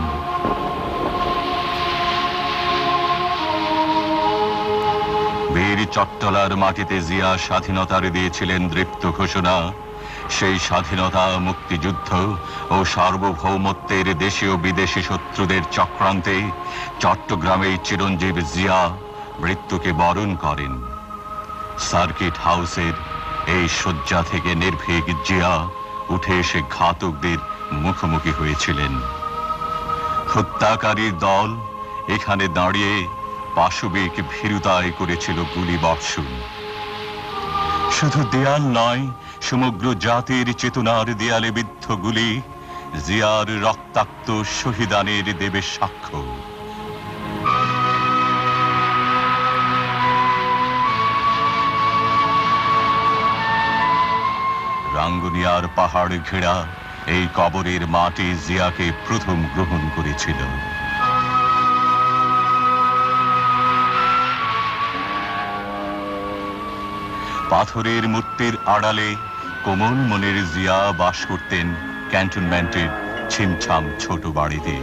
বীর চট্টলার মাটিতে জিয়া স্বাধীনতার দিয়েছিলেন দৃপ্ত ঘোষণা। সেই স্বাধীনতা, মুক্তিযুদ্ধ ও সার্বভৌমত্বের দেশীয় বিদেশি শত্রুদের চক্রান্তে চট্টগ্রামে চিরঞ্জীব জিয়া মৃত্যুকে বরণ করেন। সার্কিট হাউসের এই শয্যা থেকে নির্ভীক জিয়া উঠে এসে ঘাতকদের মুখোমুখি হয়েছিলেন। হত্যাকারীর দল এখানে দাঁড়িয়ে পাশবিক ভীরুতায় করেছিল গুলি বর্ষণ। শুধু দেয়াল নয়, সমগ্র জাতির চেতনার দেয়ালে বিদ্ধ গুলি জিয়ার রক্তাক্ত শহীদানের দেবে সাক্ষ্য। রাঙ্গুনিয়ার পাহাড় ঘেরা এই কবরের মাটি জিয়াকে প্রথম গ্রহণ করেছিল। পাথরের মূর্তির আড়ালে কোমল মনের জিয়া বাস করতেন ক্যান্টনমেন্টের ছিমছাম ছোট বাড়িতে।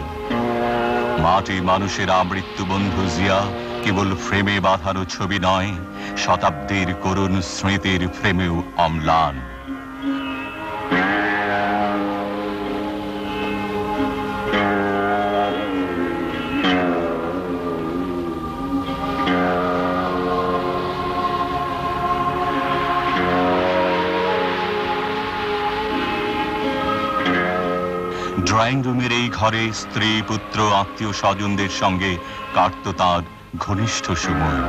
মাটি মানুষের আমৃত্যু বন্ধু জিয়া কেবল ফ্রেমে বাঁধানো ছবি নয়, শতাব্দীর করুণ স্মৃতির ফ্রেমেও অম্লান। ড্রয়িং রুমের এই ঘরে স্ত্রী, পুত্র, আত্মীয় স্বজনদের সঙ্গে কাটত তাঁর ঘনিষ্ঠ সময়।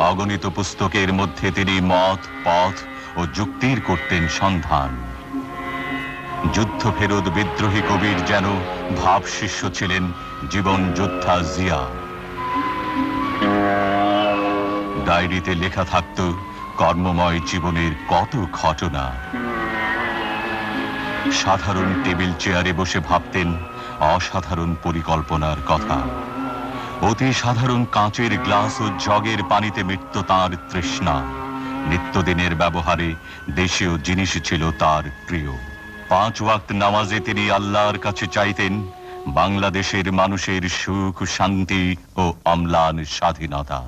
অগণিত পুস্তকের মধ্যে তিনি মত, পথ ও যুক্তির করতেন সন্ধান। যুদ্ধ ফেরত বিদ্রোহী কবির যেন ভাব শিষ্য ছিলেন জীবন যোদ্ধা জিয়া। ডায়েরিতে লেখা থাকত কর্মময় জীবনের কত ঘটনা। সাধারণ টেবিল চেয়ারে বসে ভাবতেন অসাধারণ পরিকল্পনার কথা। অতি সাধারণ কাঁচের গ্লাস ও জগের পানিতে মিটত তাঁর তৃষ্ণা। নিত্যদিনের ব্যবহারে দেশীয় জিনিস ছিল তার প্রিয়। 5 ওয়াক্ত নামাজে তিনি আল্লাহর কাছে চাইতেন বাংলাদেশের মানুষের সুখ, শান্তি ও অম্লান স্বাধীনতা।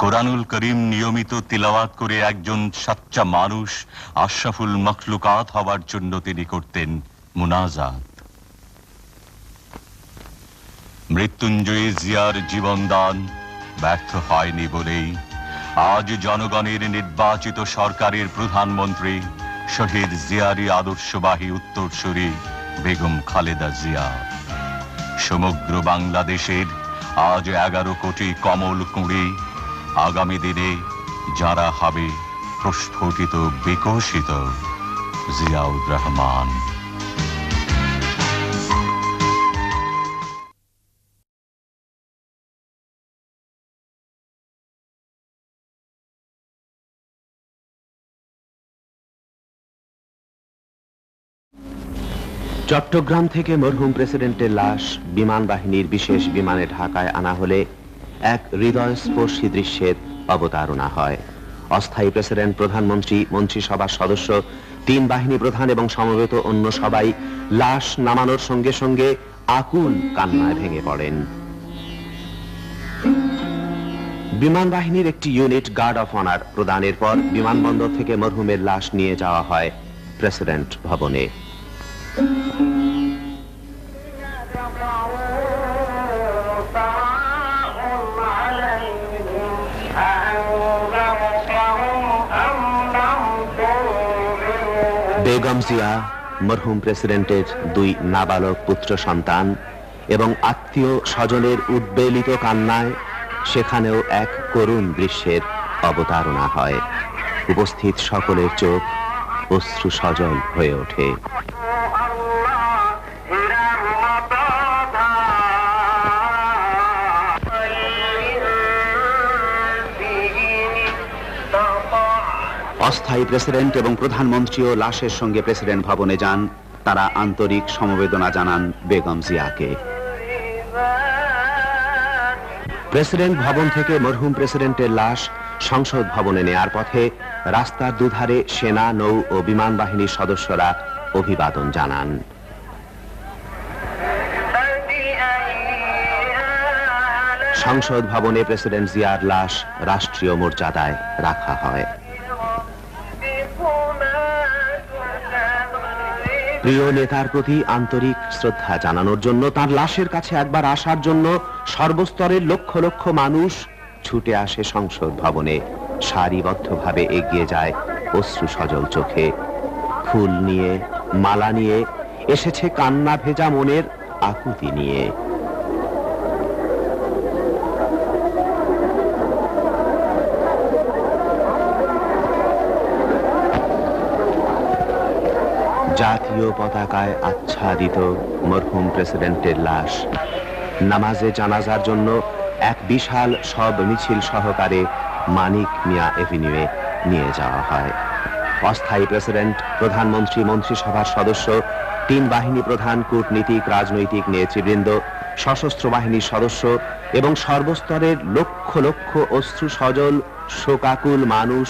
কোরআনুল করিম নিয়মিত তিলাওয়াত করে একজন সাচ্চা মানুষ, আশরাফুল মখলুকাত হওয়ার জন্য তিনি করতেন মুনাজাত। মৃত্যুঞ্জয়ী জিয়ার জীবনদান ব্যর্থ হয়নি বলেই আজ জনগণের নির্বাচিত সরকারের প্রধানমন্ত্রী শহীদ জিয়ারই আদর্শবাহী উত্তরসূরি বেগম খালেদা জিয়া। সমগ্র বাংলাদেশের আজ 11 কোটি কমল কুঁড়ি আগামী দিনে যারা হবে প্রস্ফুটিত, বিকশিত জিয়াউর রহমান। চট্টগ্রাম থেকে মরহুম প্রেসিডেন্টের লাশ বিমান বাহিনীর বিশেষ বিমানে ঢাকায় আনা হলে এক হৃদয়স্পর্শী দৃশ্যের অবতারণা হয়। অস্থায়ী প্রেসিডেন্ট, প্রধানমন্ত্রী, মন্ত্রিসভার সদস্য, 3 বাহিনী প্রধান এবং সমবেত অন্য সবাই লাশ নামানোর সঙ্গে সঙ্গে আকুল কান্নায় ভেঙে পড়েন। বিমান বাহিনীর একটি ইউনিট গার্ড অফ অনার প্রদানের পর বিমানবন্দর থেকে মরহুমের লাশ নিয়ে যাওয়া হয় প্রেসিডেন্ট ভবনে। বেগম জিয়া মরহুম প্রেসিডেন্টের 2 নাবালক পুত্র সন্তান এবং আত্মীয় স্বজনের উদ্বেলিত কান্নায় সেখানেও এক করুণ দৃশ্যের অবতারণা হয়। উপস্থিত সকলের চোখ অশ্রু সজল হয়ে ওঠে। অস্থায়ী প্রেসিডেন্ট এবং প্রধানমন্ত্রীও লাশের সঙ্গে প্রেসিডেন্ট ভবনে যান। তারা আন্তরিক সমবেদনা জানান বেগম জিয়াকে। প্রেসিডেন্ট ভবন থেকে মরহুম প্রেসিডেন্টের লাশ সংসদ ভবনে নেয়ার পথে রাস্তার দুধারে সেনা, নৌ ও বিমান বাহিনীর সদস্যরা অভিবাদন জানান। সংসদ ভবনে প্রেসিডেন্ট জিয়ার লাশ রাষ্ট্রীয় মর্যাদায় রাখা হয়। প্রিয় নেতার প্রতি আন্তরিক শ্রদ্ধা জানানোর জন্য, তার লাশের কাছে একবার আসার জন্য সর্বস্তরের লক্ষ লক্ষ মানুষ ছুটে আসে সংসদ ভবনে। সারিবদ্ধভাবে এগিয়ে যায় অশ্রু সজল চোখে। ফুল নিয়ে, মালা নিয়ে, এসেছে কান্না ভেজা মনের আকুতি নিয়ে। জাতীয় পতাকায় আচ্ছাদিত মরহুম প্রেসিডেন্টের লাশ নামাজে জানাজার জন্য এক বিশাল শব মিছিল সহকারে মানিক মিয়া এভিনিউয়ে নিয়ে যাওয়া হয়। অস্থায়ী প্রেসিডেন্ট, প্রধানমন্ত্রী, মন্ত্রিসভার সদস্য, 3 বাহিনী প্রধান, কূটনীতিক, রাজনৈতিক নেতৃবৃন্দ, সশস্ত্র বাহিনীর সদস্য এবং সর্বস্তরের লক্ষ লক্ষ অশ্রু সজল শোকাকুল মানুষ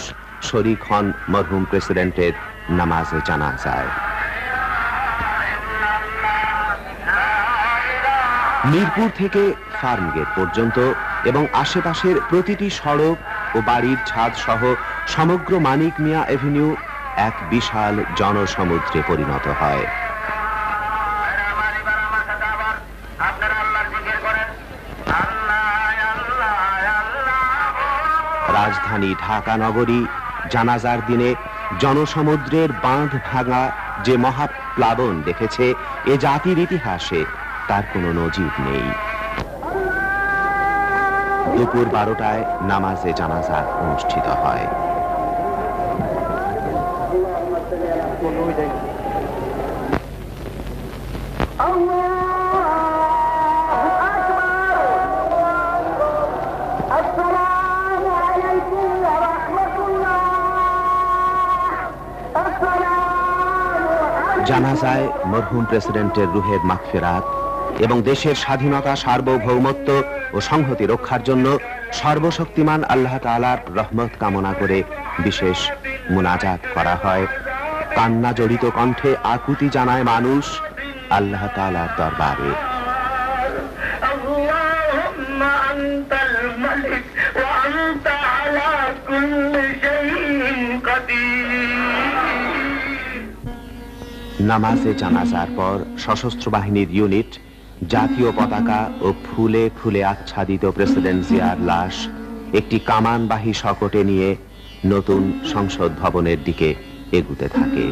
শরীক হন মরহুম প্রেসিডেন্টের নামাজে জানাজায়। মিরপুর থেকে ফার্মগেট পর্যন্ত এবং আশেপাশের প্রতিটি সড়ক ও বাড়ির ছাদ সহ সমগ্র মানিক মিয়া এভিনিউ এক বিশাল জনসমুদ্রে পরিণত হয়। রাজধানী ঢাকা নগরী জানাজার দিনে জনসমুদ্রের বাঁধ ভাঙা যে মহাপ্লাবন দেখেছে, এ জাতির ইতিহাসে তার কোনো নজির নেই। দুপুর 12টায় নামাজে জানাজা অনুষ্ঠিত হয়। জানাজায় মরহুম প্রেসিডেন্টের রুহের মাগফিরাত এবং দেশের স্বাধীনতা, সার্বভৌমত্ব ও সংহতি রক্ষার জন্য সর্বশক্তিমান আল্লাহ তাআলার রহমত কামনা করে বিশেষ মুনাজাত করা হয়। কান্না জড়িত কণ্ঠে আকুতি জানায় মানুষ আল্লাহ তাআলার দরবারে। নামাজে জানাজার পর সশস্ত্র বাহিনীর ইউনিট জাতীয় পতাকা ও ফুলে ফুলে আচ্ছাদিত প্রেসিডেন্ট জিয়ার লাশ একটি কামানবাহী শকটে নিয়ে নতুন সংসদ ভবনের দিকে এগুতে থাকে।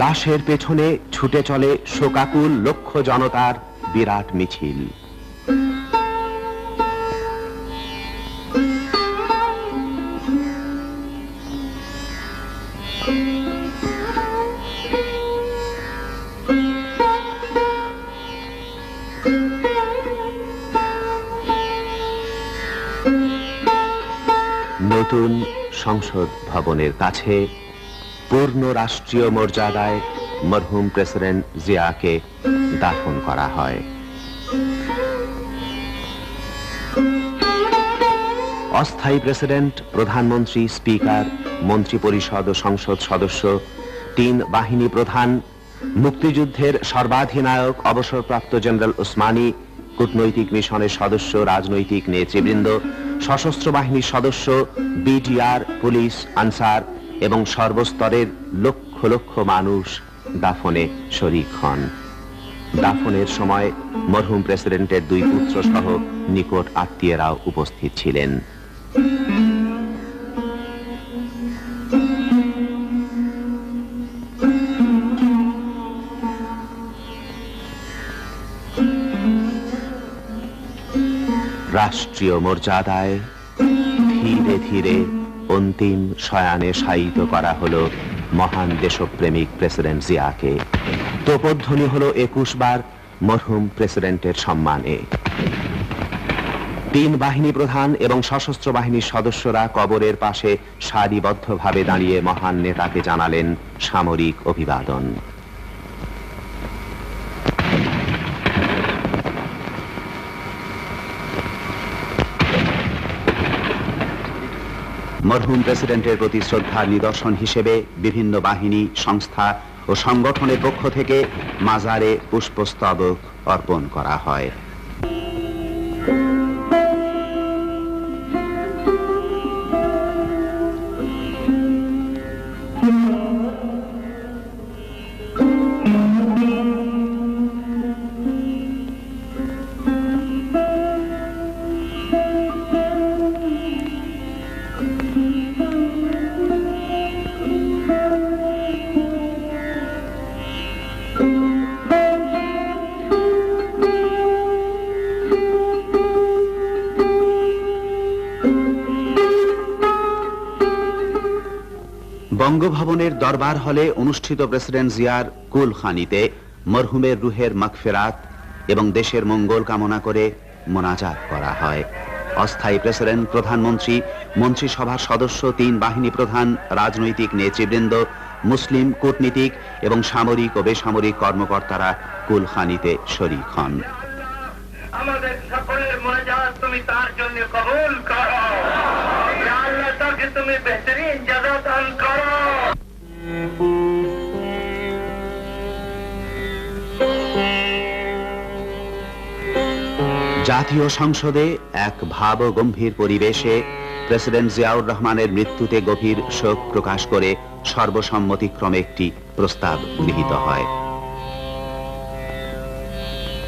লাশের পেছনে ছুটে চলে শোকাকুল লক্ষ জনতার বিরাট মিছিল। নতুন সংসদ ভবনের কাছে পূর্ণ রাষ্ট্রীয় মর্যাদায় মরহুম প্রেসিডেন্ট জিয়াকে দাফন করা হয়। অস্থায়ী প্রেসিডেন্ট, প্রধানমন্ত্রী, স্পিকার, মন্ত্রিপরিষদ ও সংসদ সদস্য, 3 বাহিনী প্রধান, মুক্তিযুদ্ধের সর্বাধিনায়ক অবসরপ্রাপ্ত জেনারেল ওসমানী, কূটনৈতিক মিশনের সদস্য, রাজনৈতিক নেতৃবৃন্দ, সশস্ত্র বাহিনীর সদস্য, বিডিআর, পুলিশ, আনসার এবং সর্বস্তরের লক্ষ লক্ষ মানুষ দাফনে শরীক হন। দাফনের সময় মরহুম প্রেসিডেন্টের 2 পুত্র সহ নিকট আত্মীয়রাও উপস্থিত ছিলেন। রাষ্ট্রীয় মর্যাদায় ধীরে ধীরে অন্তিম শয়ানে শায়িত করা হলো মহান দেশপ্রেমিক প্রেসিডেন্ট জিয়াকে। তোপধ্বনি হলো 21 বার মরহুম প্রেসিডেন্টের সম্মানে। 3 বাহিনী প্রধান এবং সশস্ত্র বাহিনীর সদস্যরা কবরের পাশে সারিবদ্ধভাবে দাঁড়িয়ে মহান নেতাকে জানালেন সামরিক অভিবাদন। মরহুম প্রেসিডেন্টের প্রতি শ্রদ্ধার নিদর্শন হিসেবে বিভিন্ন বাহিনী, সংস্থা ও সংগঠনের পক্ষ থেকে মাজারে পুষ্পস্তবক অর্পণ করা হয়। বঙ্গভবনের দরবার হলে অনুষ্ঠিত প্রেসিডেন্ট জিয়ার কুলখানিতে মরহুমের রুহের মাগফিরাত এবং দেশের মঙ্গল কামনা করে মোনাজাত করা হয়। অস্থায়ী প্রেসিডেন্ট, প্রধানমন্ত্রী, মন্ত্রিসভার সদস্য, 3 বাহিনী প্রধান, রাজনৈতিক নেতৃবৃন্দ, মুসলিম কূটনীতিক এবং সামরিক ও বেসামরিক কর্মকর্তারা কুলখানিতে শরীক হন। আমাদের সকলের মোনাজাত তুমি তার জন্য কবুল করো। ইয়া আল্লাহ, তাকে তুমি বেহতরিন জাযা দান করো। জাতীয় সংসদে এক ভাবগম্ভীর পরিবেশে প্রেসিডেন্ট জিয়াউর রহমানের মৃত্যুতে গভীর শোক প্রকাশ করে সর্বসম্মতিক্রমে একটি প্রস্তাব গৃহীত হয়।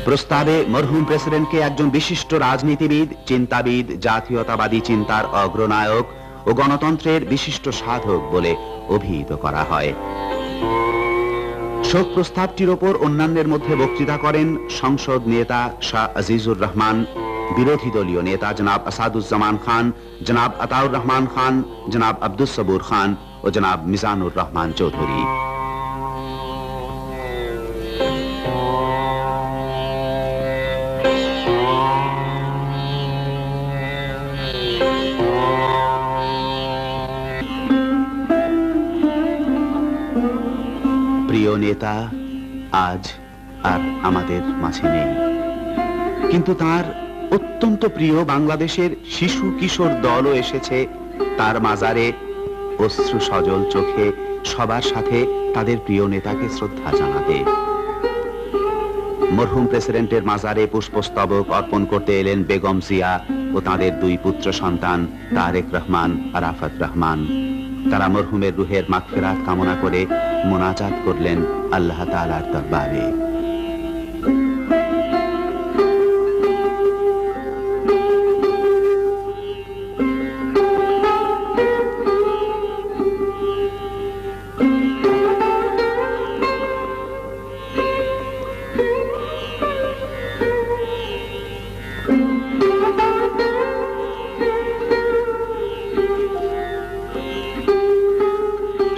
প্রস্তাবে মরহুম প্রেসিডেন্টকে একজন বিশিষ্ট রাজনীতিবিদ, চিন্তাবিদ, জাতীয়তাবাদী চিন্তার অগ্রনায়ক ও গণতন্ত্রের বিশিষ্ট সাধক বলে অভিহিত করা হয়। শোক প্রস্তাবটির ওপর অন্যান্যের মধ্যে বক্তৃতা করেন সংসদ নেতা শাহ আজিজুর রহমান, বিরোধী দলীয় নেতা জনাব আসাদুজ্জামান খান, জনাব আতাউর রহমান খান, জনাব আব্দুস সবুর খান ও জনাব মিজানুর রহমান চৌধুরী। প্রিয় নেতা আজ আর আমাদের মাঝে নেই, কিন্তু তার অত্যন্ত প্রিয় বাংলাদেশের শিশু কিশোর দলও এসেছে তার মাজারে অশ্রু সজল চোখে সবার সাথে তাদের প্রিয় নেতাকে শ্রদ্ধা জানাতে। মরহুম প্রেসিডেন্টের মাজারে পুষ্পস্তবক অর্পণ করতে এলেন বেগম জিয়া ও তাদের 2 পুত্র সন্তান তারেক রহমান, আরাফাত রহমান। তারা মরহুমের রুহের মাগফিরাত কামনা করে মোনাজাত করলেন আল্লাহ তাআলার দরবারে।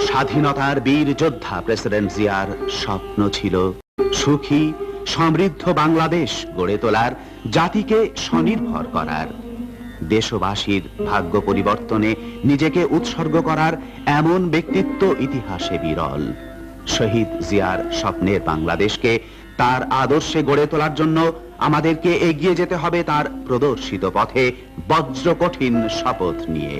স্বাধীনতার বীর যোদ্ধা প্রেসিডেন্ট জিয়ার স্বপ্ন ছিল সুখী সমৃদ্ধ বাংলাদেশ গড়ে তোলার, জাতিকে স্বনির্ভর করার, দেশবাসীর ভাগ্য পরিবর্তনে নিজেকে উৎসর্গ করার এমন ব্যক্তিত্ব ইতিহাসে বিরল। শহীদ জিয়ার স্বপ্নের বাংলাদেশকে তার আদর্শে গড়ে তোলার জন্য আমাদেরকে এগিয়ে যেতে হবে তার প্রদর্শিত পথে বজ্র কঠিন শপথ নিয়ে।